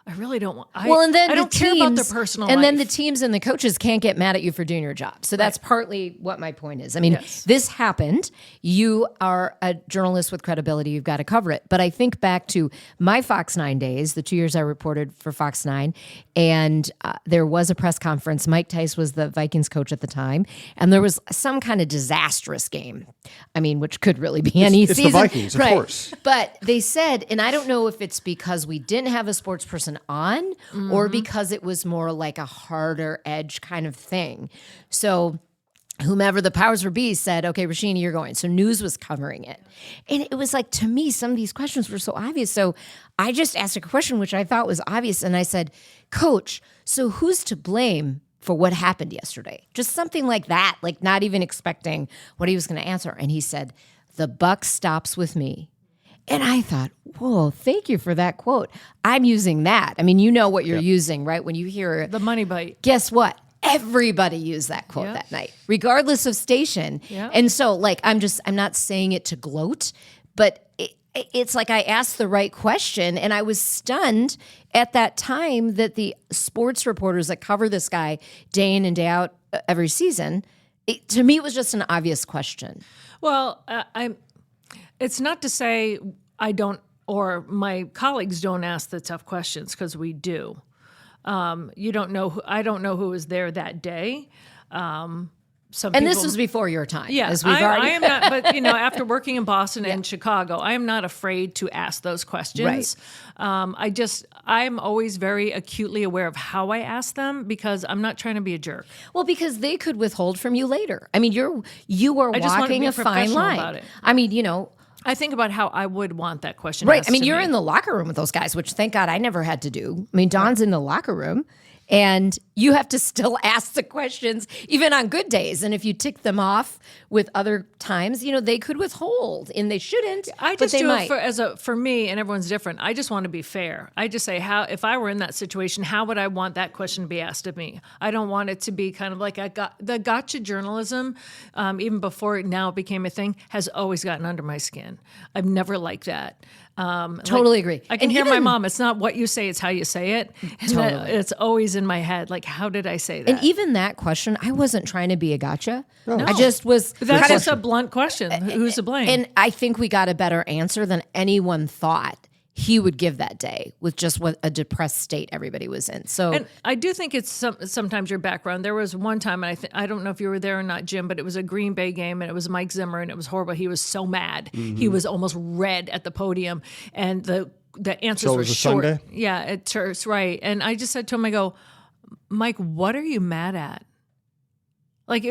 I really don't want. And then I don't care about their personal life. And then the teams and the coaches can't get mad at you for doing your job. So that's partly what my point is. I mean, This happened. You are a journalist with credibility. You've got to cover it. But I think back to my Fox 9 days, the 2 years I reported for Fox 9, and there was a press conference. Mike Tice was the Vikings coach at the time, and there was some kind of disastrous game. I mean, which could really be any It's season. the Vikings, of course. But they said, and I don't know if it's because we didn't have a sports person on or because it was more like a harder edge kind of thing. So whomever the powers would be said, okay, Roshini, you're going. So news was covering it. And it was like, to me, some of these questions were so obvious. So I just asked a question which I thought was obvious. And I said, Coach, so who's to blame for what happened yesterday? Just something like that, like not even expecting what he was going to answer. And he said, the buck stops with me. And I thought, whoa, thank you for that quote. I'm using that. I mean, you know what you're using, right? When you hear the money bite. Guess what? Everybody used that quote that night, regardless of station. Yeah. And so, like, I'm not saying it to gloat, but it's like I asked the right question, and I was stunned at that time that the sports reporters that cover this guy day in and day out every season, to me, it was just an obvious question. Well, it's not to say I don't, or my colleagues don't ask the tough questions, because we do. You don't know. I don't know who was there that day. And this was before your time. Yeah, as we've already. I am not. But after working in Boston and Chicago, I am not afraid to ask those questions. Right. I'm always very acutely aware of how I ask them because I'm not trying to be a jerk. Well, because they could withhold from you later. I mean, you are I just want to walking be a fine professional line. about it. I mean, I think about how I would want that question right. asked I mean, to you're me. in the locker room with those guys, which thank God I never had to do. I mean, Dawn's in the locker room. And you have to still ask the questions, even on good days. And if you tick them off with other times, they could withhold, and they shouldn't. I but just they do might. it for me, and everyone's different. I just want to be fair. I just say, if I were in that situation, how would I want that question to be asked of me? I don't want it to be kind of like the gotcha journalism, even before it now became a thing, has always gotten under my skin. I've never liked that. Totally agree. I can And hear my even- mom. It's not what you say; it's how you say it. And Totally. it's always in my head. Like, how did I say that? And even that question, I wasn't trying to be a gotcha. I just was. But that's kind of- just a blunt question. Who's to blame? And I think we got a better answer than anyone thought he would give that day with just what a depressed state everybody was in. So And I do think it's sometimes your background. There was one time, and I don't know if you were there or not, Jim, but it was a Green Bay game, and it was Mike Zimmer, and it was horrible. He was so mad. He was almost red at the podium, and the answers So it were was a short. Sunday? Yeah, it's right. And I just said to him, I go, Mike, what are you mad at? Like,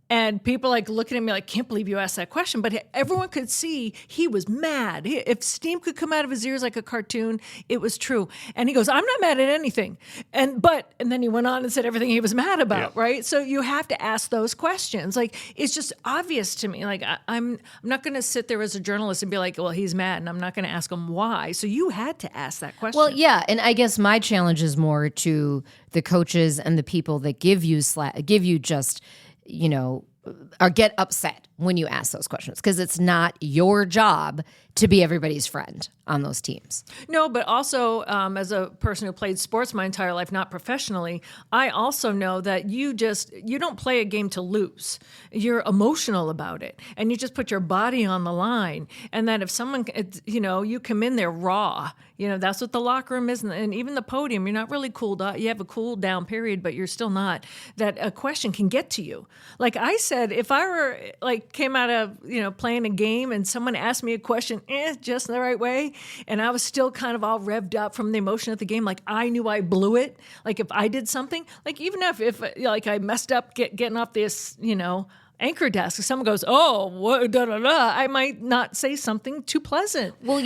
and people like looking at me like, can't believe you asked that question. But everyone could see he was mad. If steam could come out of his ears like a cartoon, it was true. And he goes, I'm not mad at anything. And then he went on and said everything he was mad about, right? So you have to ask those questions. Like, it's just obvious to me. Like, I'm not going to sit there as a journalist and be like, well, he's mad, and I'm not going to ask him why. So you had to ask that question. well, yeah, and I guess my challenge is more to the coaches and the people that give you just, or get upset when you ask those questions, because it's not your job to be everybody's friend on those teams. No, but also as a person who played sports my entire life, not professionally, I also know that you don't play a game to lose. You're emotional about it, and you just put your body on the line. And that if someone, you come in there raw, that's what the locker room is, and even the podium, you're not really cooled out. You have a cool down period, but you're still not. That a question can get to you. Like I said, if I were came out of playing a game and someone asked me a question, just the right way, and I was still kind of all revved up from the emotion of the game, like I knew I blew it. Like if I did something, like even if I messed up getting off this, anchor desk, if someone goes, oh, what, da da da, I might not say something too pleasant. Well,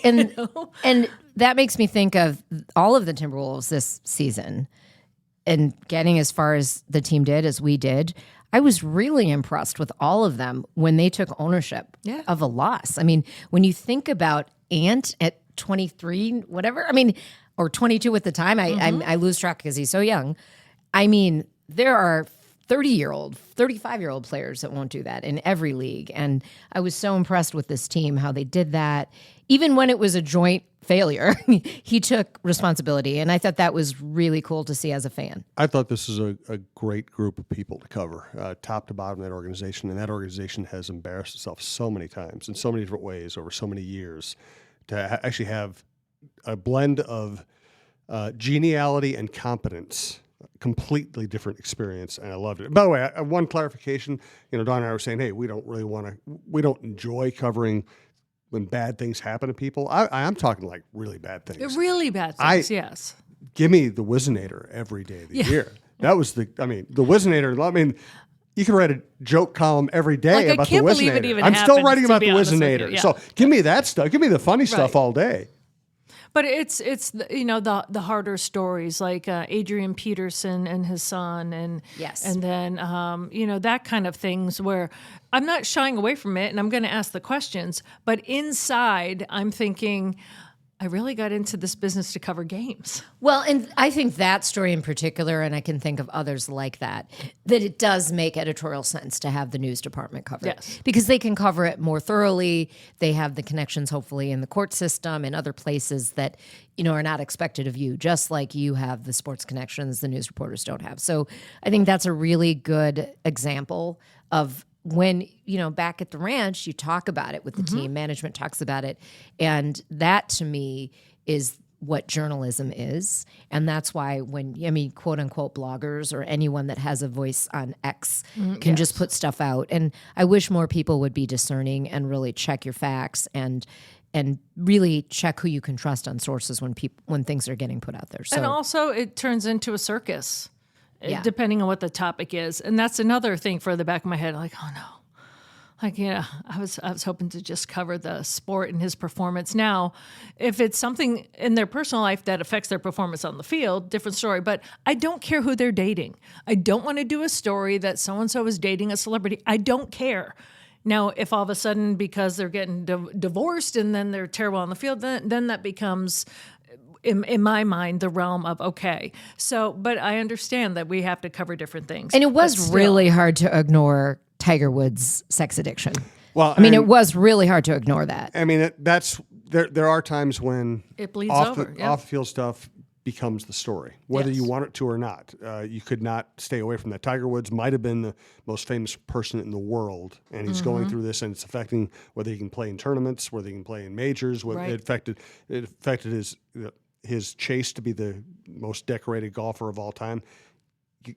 and that makes me think of all of the Timberwolves this season, and getting as far as the team did, as we did. I was really impressed with all of them when they took ownership of a loss. I mean, when you think about Ant at 23, whatever, or 22 at the time, I lose track because he's so young. I mean, there are 30-year-old, 35-year-old players that won't do that in every league. And I was so impressed with this team, how they did that. Even when it was a joint failure, he took responsibility. And I thought that was really cool to see as a fan. I thought this is a great group of people to cover, top to bottom of that organization. And that organization has embarrassed itself so many times in so many different ways over so many years. To actually have a blend of geniality and competence, completely different experience, and I loved it. By the way, one clarification, Dawn and I were saying, hey, we don't enjoy covering when bad things happen to people. I'm talking like really bad things. Really bad things, yes. Give me the Whizzinator every day of the year. That was the Whizzinator. You can write a joke column every day about the I can't believe it Whizzinator. even I'm still happens, writing to about the be honest with you, Whizzinator. yeah. So give me that stuff. Give me the funny stuff all day. But it's the harder stories, like Adrian Peterson and his son, and Yes. and then that kind of things where I'm not shying away from it, and I'm going to ask the questions, but inside I'm thinking, I really got into this business to cover games. Well, and I think that story in particular, and I can think of others like that it does make editorial sense to have the news department cover it. Yes. Because they can cover it more thoroughly. They have the connections, hopefully, in the court system and other places that, are not expected of you, just like you have the sports connections the news reporters don't have. So I think that's a really good example of when, back at the ranch, you talk about it with the team, management talks about it. And that to me is what journalism is. And that's why quote unquote bloggers or anyone that has a voice on X can just put stuff out. And I wish more people would be discerning and really check your facts and really check who you can trust on sources when things are getting put out there. So, and also it turns into a circus, Yeah. depending on what the topic is. And that's another thing for the back of my head. Like, oh no. Like, yeah, I was hoping to just cover the sport and his performance. Now, if it's something in their personal life that affects their performance on the field, different story. But I don't care who they're dating. I don't want to do a story that so-and-so is dating a celebrity. I don't care. Now, if all of a sudden, because they're getting divorced and then they're terrible on the field, then that becomes, in my mind, the realm of okay. So, but I understand that we have to cover different things. And it was really hard to ignore Tiger Woods' sex addiction. Well, I mean, it was really hard to ignore that. I mean, there are times when It bleeds off over, the field stuff becomes the story, whether Yes. you want it to or not. You could not stay away from that. Tiger Woods might have been the most famous person in the world, and he's going through this, and it's affecting whether he can play in tournaments, whether he can play in majors. Whether Right. it affected his chase to be the most decorated golfer of all time.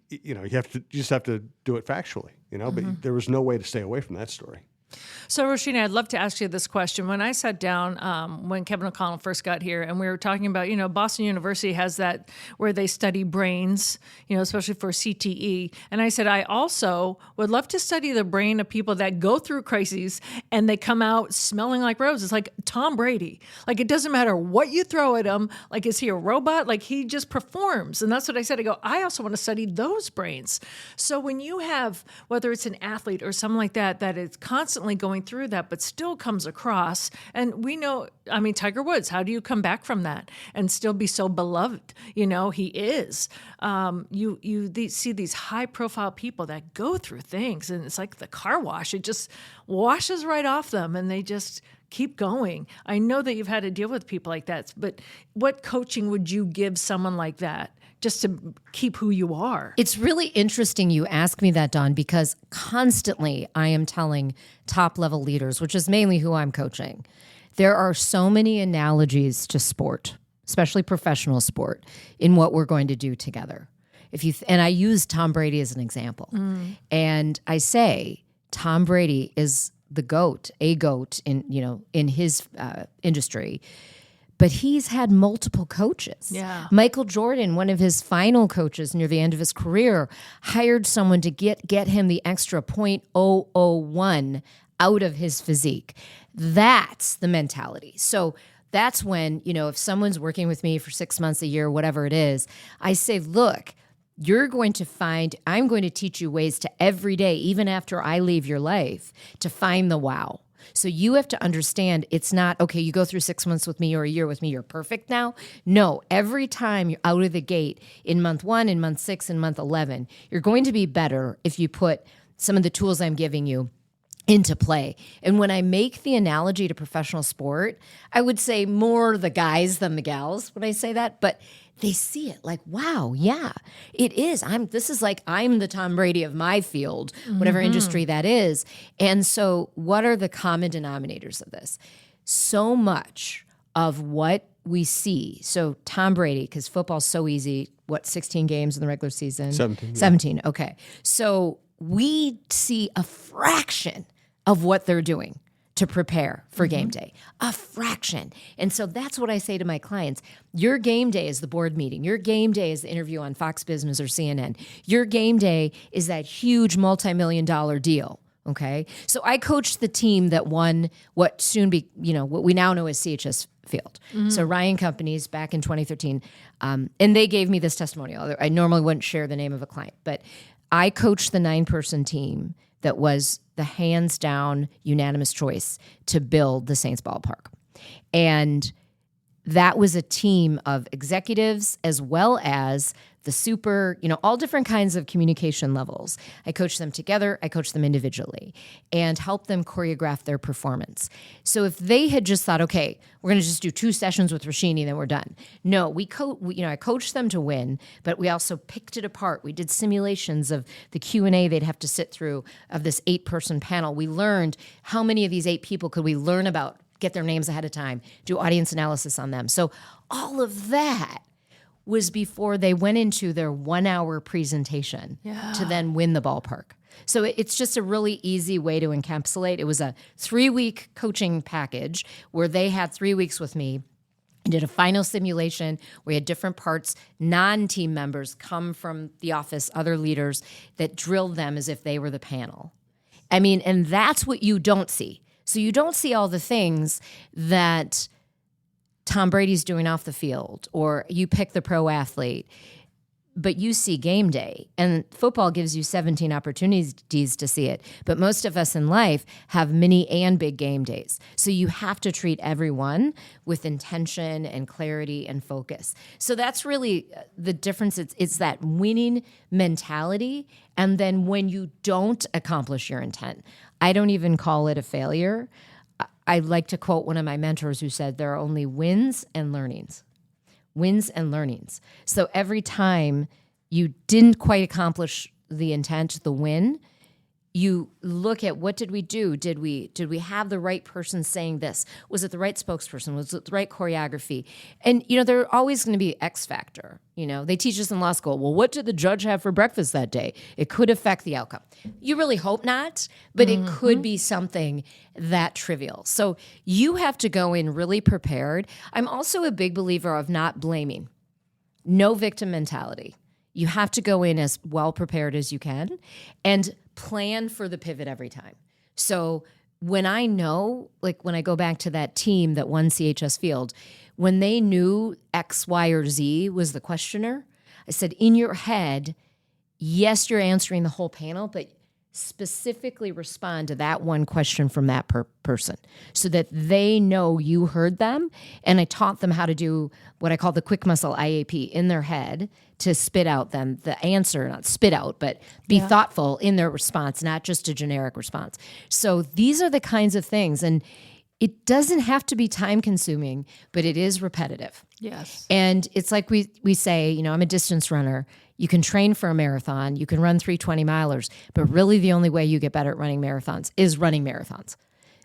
You just have to do it factually, but there was no way to stay away from that story. So, Roshini, I'd love to ask you this question. When I sat down when Kevin O'Connell first got here, and we were talking about, Boston University has that where they study brains, especially for CTE. And I said, I also would love to study the brain of people that go through crises and they come out smelling like roses, like Tom Brady. Like, it doesn't matter what you throw at him. Like, is he a robot? Like, he just performs. And that's what I said. I go, I also want to study those brains. So when you have, whether it's an athlete or something like that, that is constantly going through that, but still comes across. And we know, Tiger Woods, how do you come back from that and still be so beloved? He is. You see these high profile people that go through things, and it's like the car wash. It just washes right off them and they just keep going. I know that you've had to deal with people like that, but what coaching would you give someone like that just to keep who you are? It's really interesting you ask me that, Dawn, because constantly I am telling top-level leaders, which is mainly who I'm coaching, there are so many analogies to sport, especially professional sport, in what we're going to do together. And I use Tom Brady as an example. And I say Tom Brady is a goat in his industry. But he's had multiple coaches. Yeah. Michael Jordan, one of his final coaches near the end of his career, hired someone to get him the extra .001 out of his physique. That's the mentality. So that's when, if someone's working with me for 6 months, a year, whatever it is, I say, look, I'm going to teach you ways to every day, even after I leave your life, to find the wow. So you have to understand it's not, okay, you go through 6 months with me or a year with me, you're perfect now. No, every time you're out of the gate in month 1, in month 6, in month 11, you're going to be better if you put some of the tools I'm giving you into play. And when I make the analogy to professional sport, I would say more the guys than the gals when I say that, but they see it like, wow, yeah, it is. I'm the Tom Brady of my field, whatever industry that is. And so what are the common denominators of this? So much of what we see, so Tom Brady, because football's so easy, 16 games in the regular season? 17. Yeah. 17, okay. So we see a fraction of what they're doing to prepare for game day, a fraction. And so that's what I say to my clients. Your game day is the board meeting. Your game day is the interview on Fox Business or CNN. Your game day is that huge multi-million-dollar deal, okay? So I coached the team that won what we now know as CHS Field. So Ryan Companies back in 2013, and they gave me this testimonial. I normally wouldn't share the name of a client, but I coached the 9-person team that was the hands-down unanimous choice to build the Saints ballpark. And that was a team of executives as well as the super, all different kinds of communication levels. I coached them together, I coached them individually, and helped them choreograph their performance. So if they had just thought, okay, we're going to just do 2 sessions with Roshini, then we're done. No, I coached them to win, but we also picked it apart. We did simulations of the Q&A they'd have to sit through of this 8-person panel. We learned how many of these 8 people could we learn about get their names ahead of time, do audience analysis on them. So all of that was before they went into their 1 hour presentation to then win the ballpark. So it's just a really easy way to encapsulate. It was a 3-week coaching package where they had 3 weeks with me and did a final simulation. We had different parts, non-team members come from the office, other leaders that drilled them as if they were the panel. I mean, and that's what you don't see. So you don't see all the things that Tom Brady's doing off the field, or you pick the pro athlete, but you see game day. And football gives you 17 opportunities to see it. But most of us in life have mini and big game days. So you have to treat everyone with intention and clarity and focus. So that's really the difference. It's that winning mentality. And then when you don't accomplish your intent, I don't even call it a failure. I like to quote one of my mentors who said, there are only wins and learnings. Wins and learnings. So every time you didn't quite accomplish the intent, the win, you look at what did we do? Did we have the right person saying this? Was it the right spokesperson? Was it the right choreography? And, there are always going to be X factor. They teach us in law school, well, what did the judge have for breakfast that day? It could affect the outcome. You really hope not, but it could be something that trivial. So you have to go in really prepared. I'm also a big believer of not blaming. No victim mentality. You have to go in as well prepared as you can and plan for the pivot every time. So when I know, like when I go back to that team that won CHS Field, when they knew X, Y, or Z was the questioner, I said, in your head, yes, you're answering the whole panel, but specifically respond to that one question from that person so that they know you heard them. And I taught them how to do what I call the quick muscle IAP in their head to spit out them the answer, not spit out, but be thoughtful in their response, not just a generic response. So these are the kinds of things. And it doesn't have to be time consuming, but it is repetitive. Yes. And it's like we say, I'm a distance runner. You can train for a marathon. You can run 3 20-milers. But really the only way you get better at running marathons is running marathons.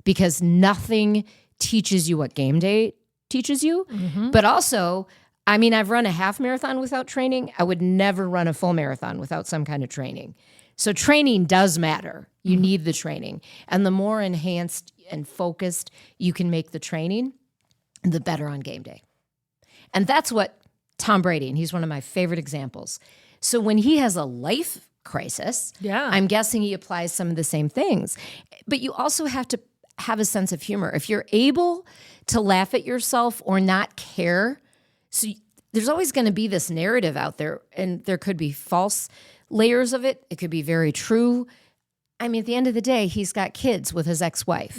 Because nothing teaches you what game day teaches you. Mm-hmm. But also, I've run a half marathon without training. I would never run a full marathon without some kind of training. So training does matter. You need the training. And the more enhanced and focused you can make the training, the better on game day. And that's what Tom Brady, and he's one of my favorite examples. So when he has a life crisis, I'm guessing he applies some of the same things. But you also have to have a sense of humor. If you're able to laugh at yourself or not care, so there's always going to be this narrative out there, and there could be false layers of it. It could be very true. At the end of the day, he's got kids with his ex-wife,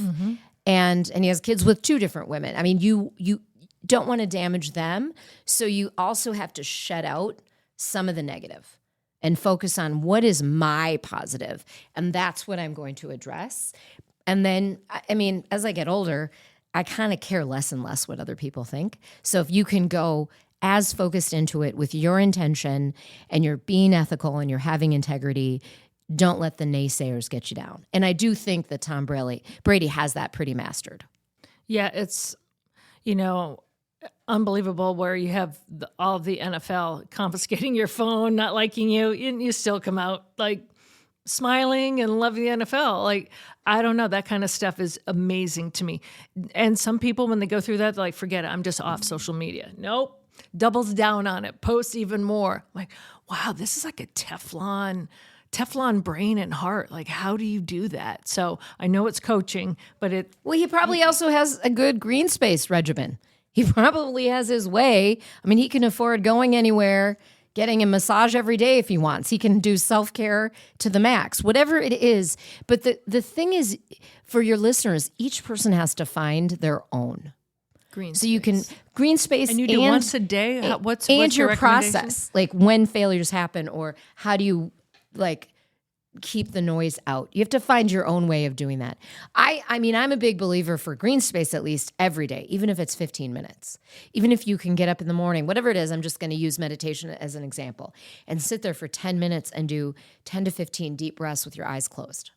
and he has kids with 2 different women. You don't want to damage them, so you also have to shut out some of the negative and focus on what is my positive, and that's what I'm going to address. And then, as I get older, I kind of care less and less what other people think. So if you can go as focused into it with your intention and you're being ethical and you're having integrity, don't let the naysayers get you down. And I do think that Tom Brady has that pretty mastered. Yeah, it's, unbelievable where you have all of the NFL confiscating your phone, not liking you, and you still come out like smiling and loving the NFL. Like, I don't know, that kind of stuff is amazing to me. And some people, when they go through that, they're like, forget it, I'm just off social media. Nope, doubles down on it, posts even more. I'm like, wow, this is like a Teflon brain and heart. Like, how do you do that? So I know it's coaching, but he probably also has a good green space regimen. He probably has his way. He can afford going anywhere, getting a massage every day if he wants. He can do self-care to the max, whatever it is. But the thing is, for your listeners, each person has to find their own. Green space. So you can green space, and you do once a day. What's your process? Like when failures happen, or how do you keep the noise out? You have to find your own way of doing that. I'm a big believer for green space at least every day, even if it's 15 minutes. Even if you can get up in the morning, whatever it is, I'm just going to use meditation as an example, and sit there for 10 minutes and do 10 to 15 deep breaths with your eyes closed,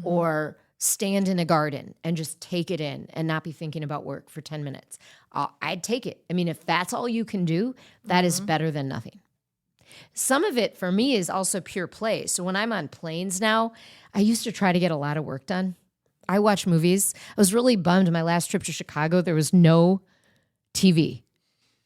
or stand in a garden and just take it in and not be thinking about work for 10 minutes, I'd take it. I mean, if that's all you can do, that is better than nothing. Some of it for me is also pure play. So when I'm on planes now, I used to try to get a lot of work done. I watch movies. I was really bummed my last trip to Chicago, there was no TV.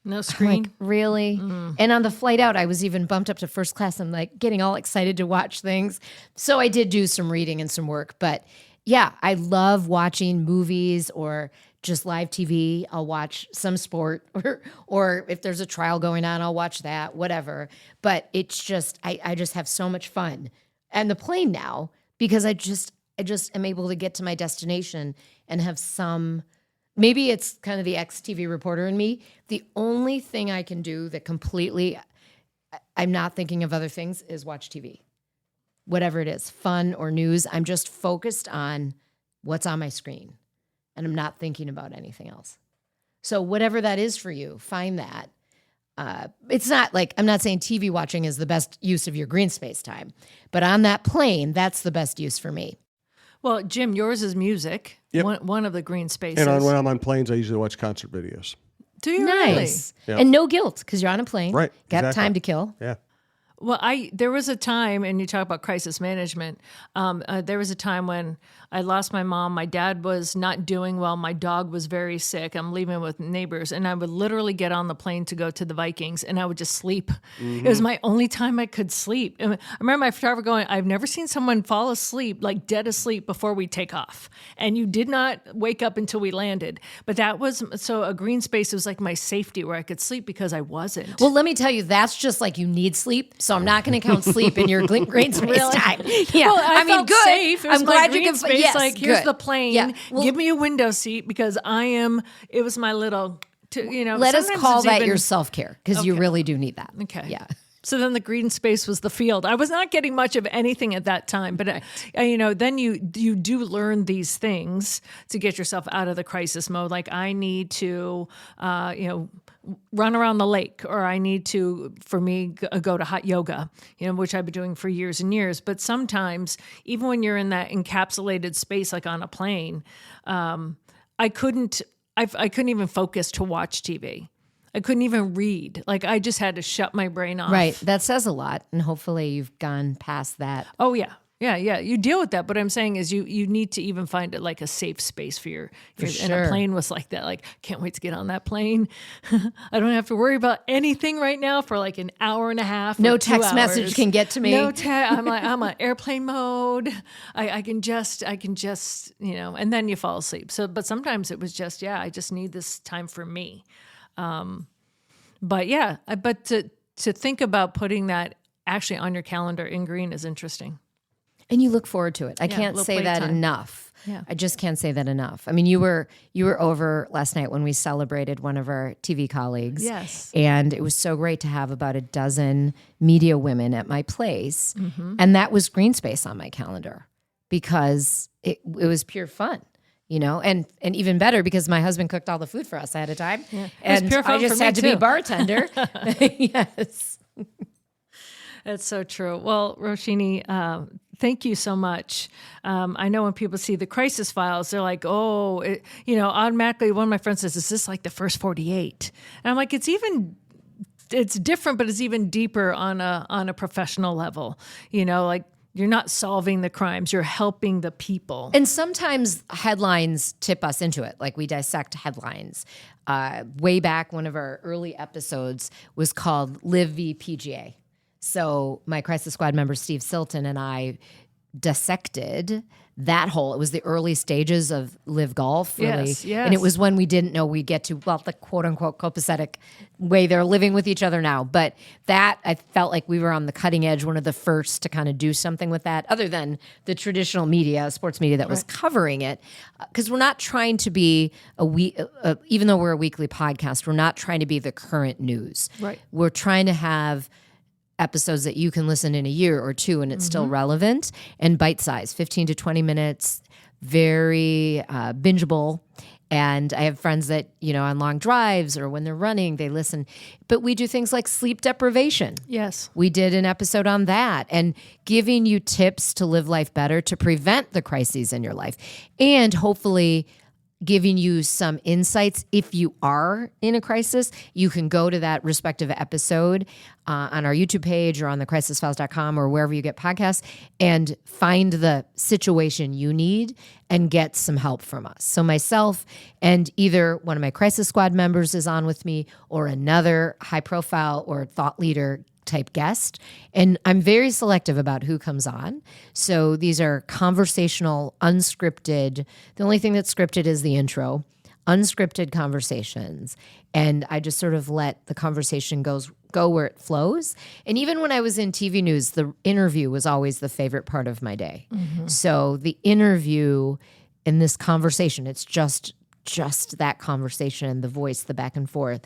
No I'm screen. like, really? And on the flight out, I was even bumped up to first class. I'm like getting all excited to watch things. So I did do some reading and some work. But yeah, I love watching movies or just live TV. I'll watch some sport or if there's a trial going on, I'll watch that, whatever. But it's just, I just have so much fun. And the plane now, because I just am able to get to my destination and have some, maybe it's kind of the ex-TV reporter in me. The only thing I can do that completely, I'm not thinking of other things, is watch TV. Whatever it is, fun or news, I'm just focused on what's on my screen. And I'm not thinking about anything else. So whatever that is for you, find that. It's not like, I'm not saying TV watching is the best use of your green space time. But on that plane, that's the best use for me. Well, Jim, yours is music. Yep. One of the green spaces. And when I'm on planes, I usually watch concert videos. Do you Nice. Yep. And no guilt because you're on a plane. Right, Got exactly. time to kill. Yeah. Well, there was a time, and you talk about crisis management. There was a time when I lost my mom. My dad was not doing well. My dog was very sick. I'm leaving with neighbors, and I would literally get on the plane to go to the Vikings, and I would just sleep. It was my only time I could sleep. And I remember my photographer going, "I've never seen someone fall asleep, like dead asleep, before we take off, and you did not wake up until we landed." But that was so a green space was like my safety where I could sleep because I wasn't. Well, let me tell you, that's just like you need sleep. So I'm not going to count sleep in your green space time. Yeah, Well, I mean, felt good. safe. It was I'm my glad green you can. space. Yes, like here's good. the plane. Yeah. Well, Give me a window seat because it was my little. let us sometimes call it's that even- your self-care because you Okay. really do need that. Okay. Yeah. So then the green space was the field. I was not getting much of anything at that time, but then you do learn these things to get yourself out of the crisis mode. Like I need to, run around the lake, or I need to, for me, go to hot yoga, which I've been doing for years and years. But sometimes, even when you're in that encapsulated space, like on a plane, I couldn't even focus to watch TV. I couldn't even read. Like I just had to shut my brain off. Right. That says a lot. And hopefully you've gone past that. Oh yeah. Yeah. You deal with that. But what I'm saying is you need to even find it like a safe space for your and sure. a plane was like that. Like, can't wait to get on that plane. I don't have to worry about anything right now for like an hour and a half. No or 2 text message hours. can get to me. I'm on airplane mode. I can just, and then you fall asleep. So, but sometimes it was just, I just need this time for me. But to think about putting that actually on your calendar in green is interesting. And you look forward to it. I can't little say that playtime. enough. Yeah. I just can't say that enough. I mean, you were over last night when we celebrated one of our TV colleagues. Yes. And it was so great to have about a dozen media women at my place. Mm-hmm. And that was green space on my calendar because it was pure fun. And even better because my husband cooked all the food for us ahead of time. Yeah. And pure fun I just for me had to be too. bartender. Yes. That's so true. Well, Roshini, thank you so much. I know when people see the crisis files, they're like, automatically one of my friends says, is this like the first 48? And I'm like, it's different, but it's even deeper on a professional level. Like you're not solving the crimes, you're helping the people. And sometimes headlines tip us into it. Like we dissect headlines. Way back, one of our early episodes was called Live v PGA. So my Crisis Squad member, Steve Silton, and I dissected that whole, it was the early stages of Live Golf, really. Yes. And it was when we didn't know we'd get to, the quote unquote copacetic way they're living with each other now. But that, I felt like we were on the cutting edge, one of the first to kind of do something with that, other than the traditional media, sports media that was covering it. Because we're not trying to be even though we're a weekly podcast, we're not trying to be the current news. Right. We're trying to have episodes that you can listen in a year or two and it's still relevant and bite-sized, 15 to 20 minutes, very bingeable. And I have friends that, on long drives or when they're running, they listen. But we do things like sleep deprivation. Yes. We did an episode on that and giving you tips to live life better, to prevent the crises in your life, and hopefully giving you some insights. If you are in a crisis, you can go to that respective episode on our YouTube page or on thecrisisfiles.com or wherever you get podcasts and find the situation you need and get some help from us. So myself and either one of my crisis squad members is on with me or another high profile or thought leader type guest. And I'm very selective about who comes on. So these are conversational, unscripted. The only thing that's scripted is the intro, unscripted conversations. And I just sort of let the conversation go where it flows. And even when I was in TV news, the interview was always the favorite part of my day. So the interview in this conversation, it's just that conversation, the voice, the back and forth,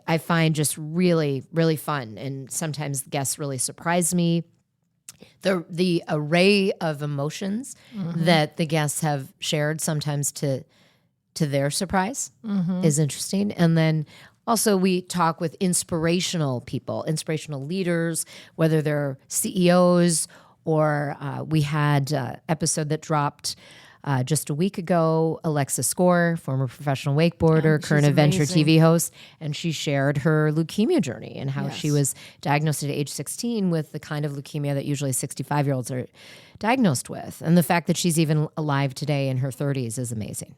I find just really, really fun. And sometimes guests really surprise me. The array of emotions that the guests have shared, sometimes to their surprise, is interesting. And then also we talk with inspirational people, inspirational leaders, whether they're CEOs or we had an episode that dropped just a week ago, Alexa Score, former professional wakeboarder, current adventure TV host, and she shared her leukemia journey and how she was diagnosed at age 16 with the kind of leukemia that usually 65-year-olds are diagnosed with. And the fact that she's even alive today in her 30s is amazing.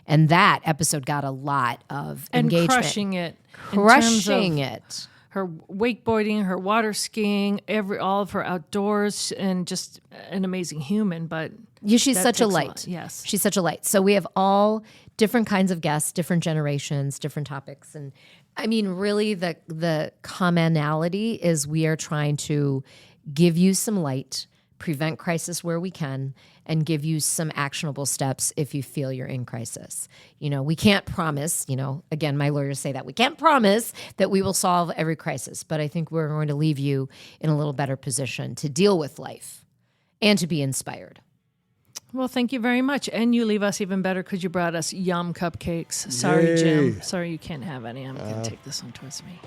And that episode got a lot of engagement. And crushing it. Crushing it. Her wakeboarding, her water skiing, all of her outdoors, and just an amazing human. But she's such a light. Yes, she's such a light. So we have all different kinds of guests, different generations, different topics, and I mean, really, the commonality is we are trying to give you some light, prevent crisis where we can, and give you some actionable steps if you feel you're in crisis. We can't promise, again, my lawyers say that we can't promise that we will solve every crisis, but I think we're going to leave you in a little better position to deal with life and to be inspired. Well, thank you very much. And you leave us even better because you brought us yum cupcakes. Sorry, Yay. Jim. Sorry you can't have any. I'm going to take this one towards me.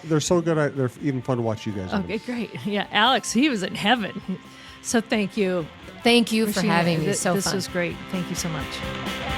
They're so good. They're even fun to watch you guys. Okay, great. Yeah, Alex, he was in heaven. So thank you. Thank you for Roshini, having me. So this fun. was great. Thank you so much.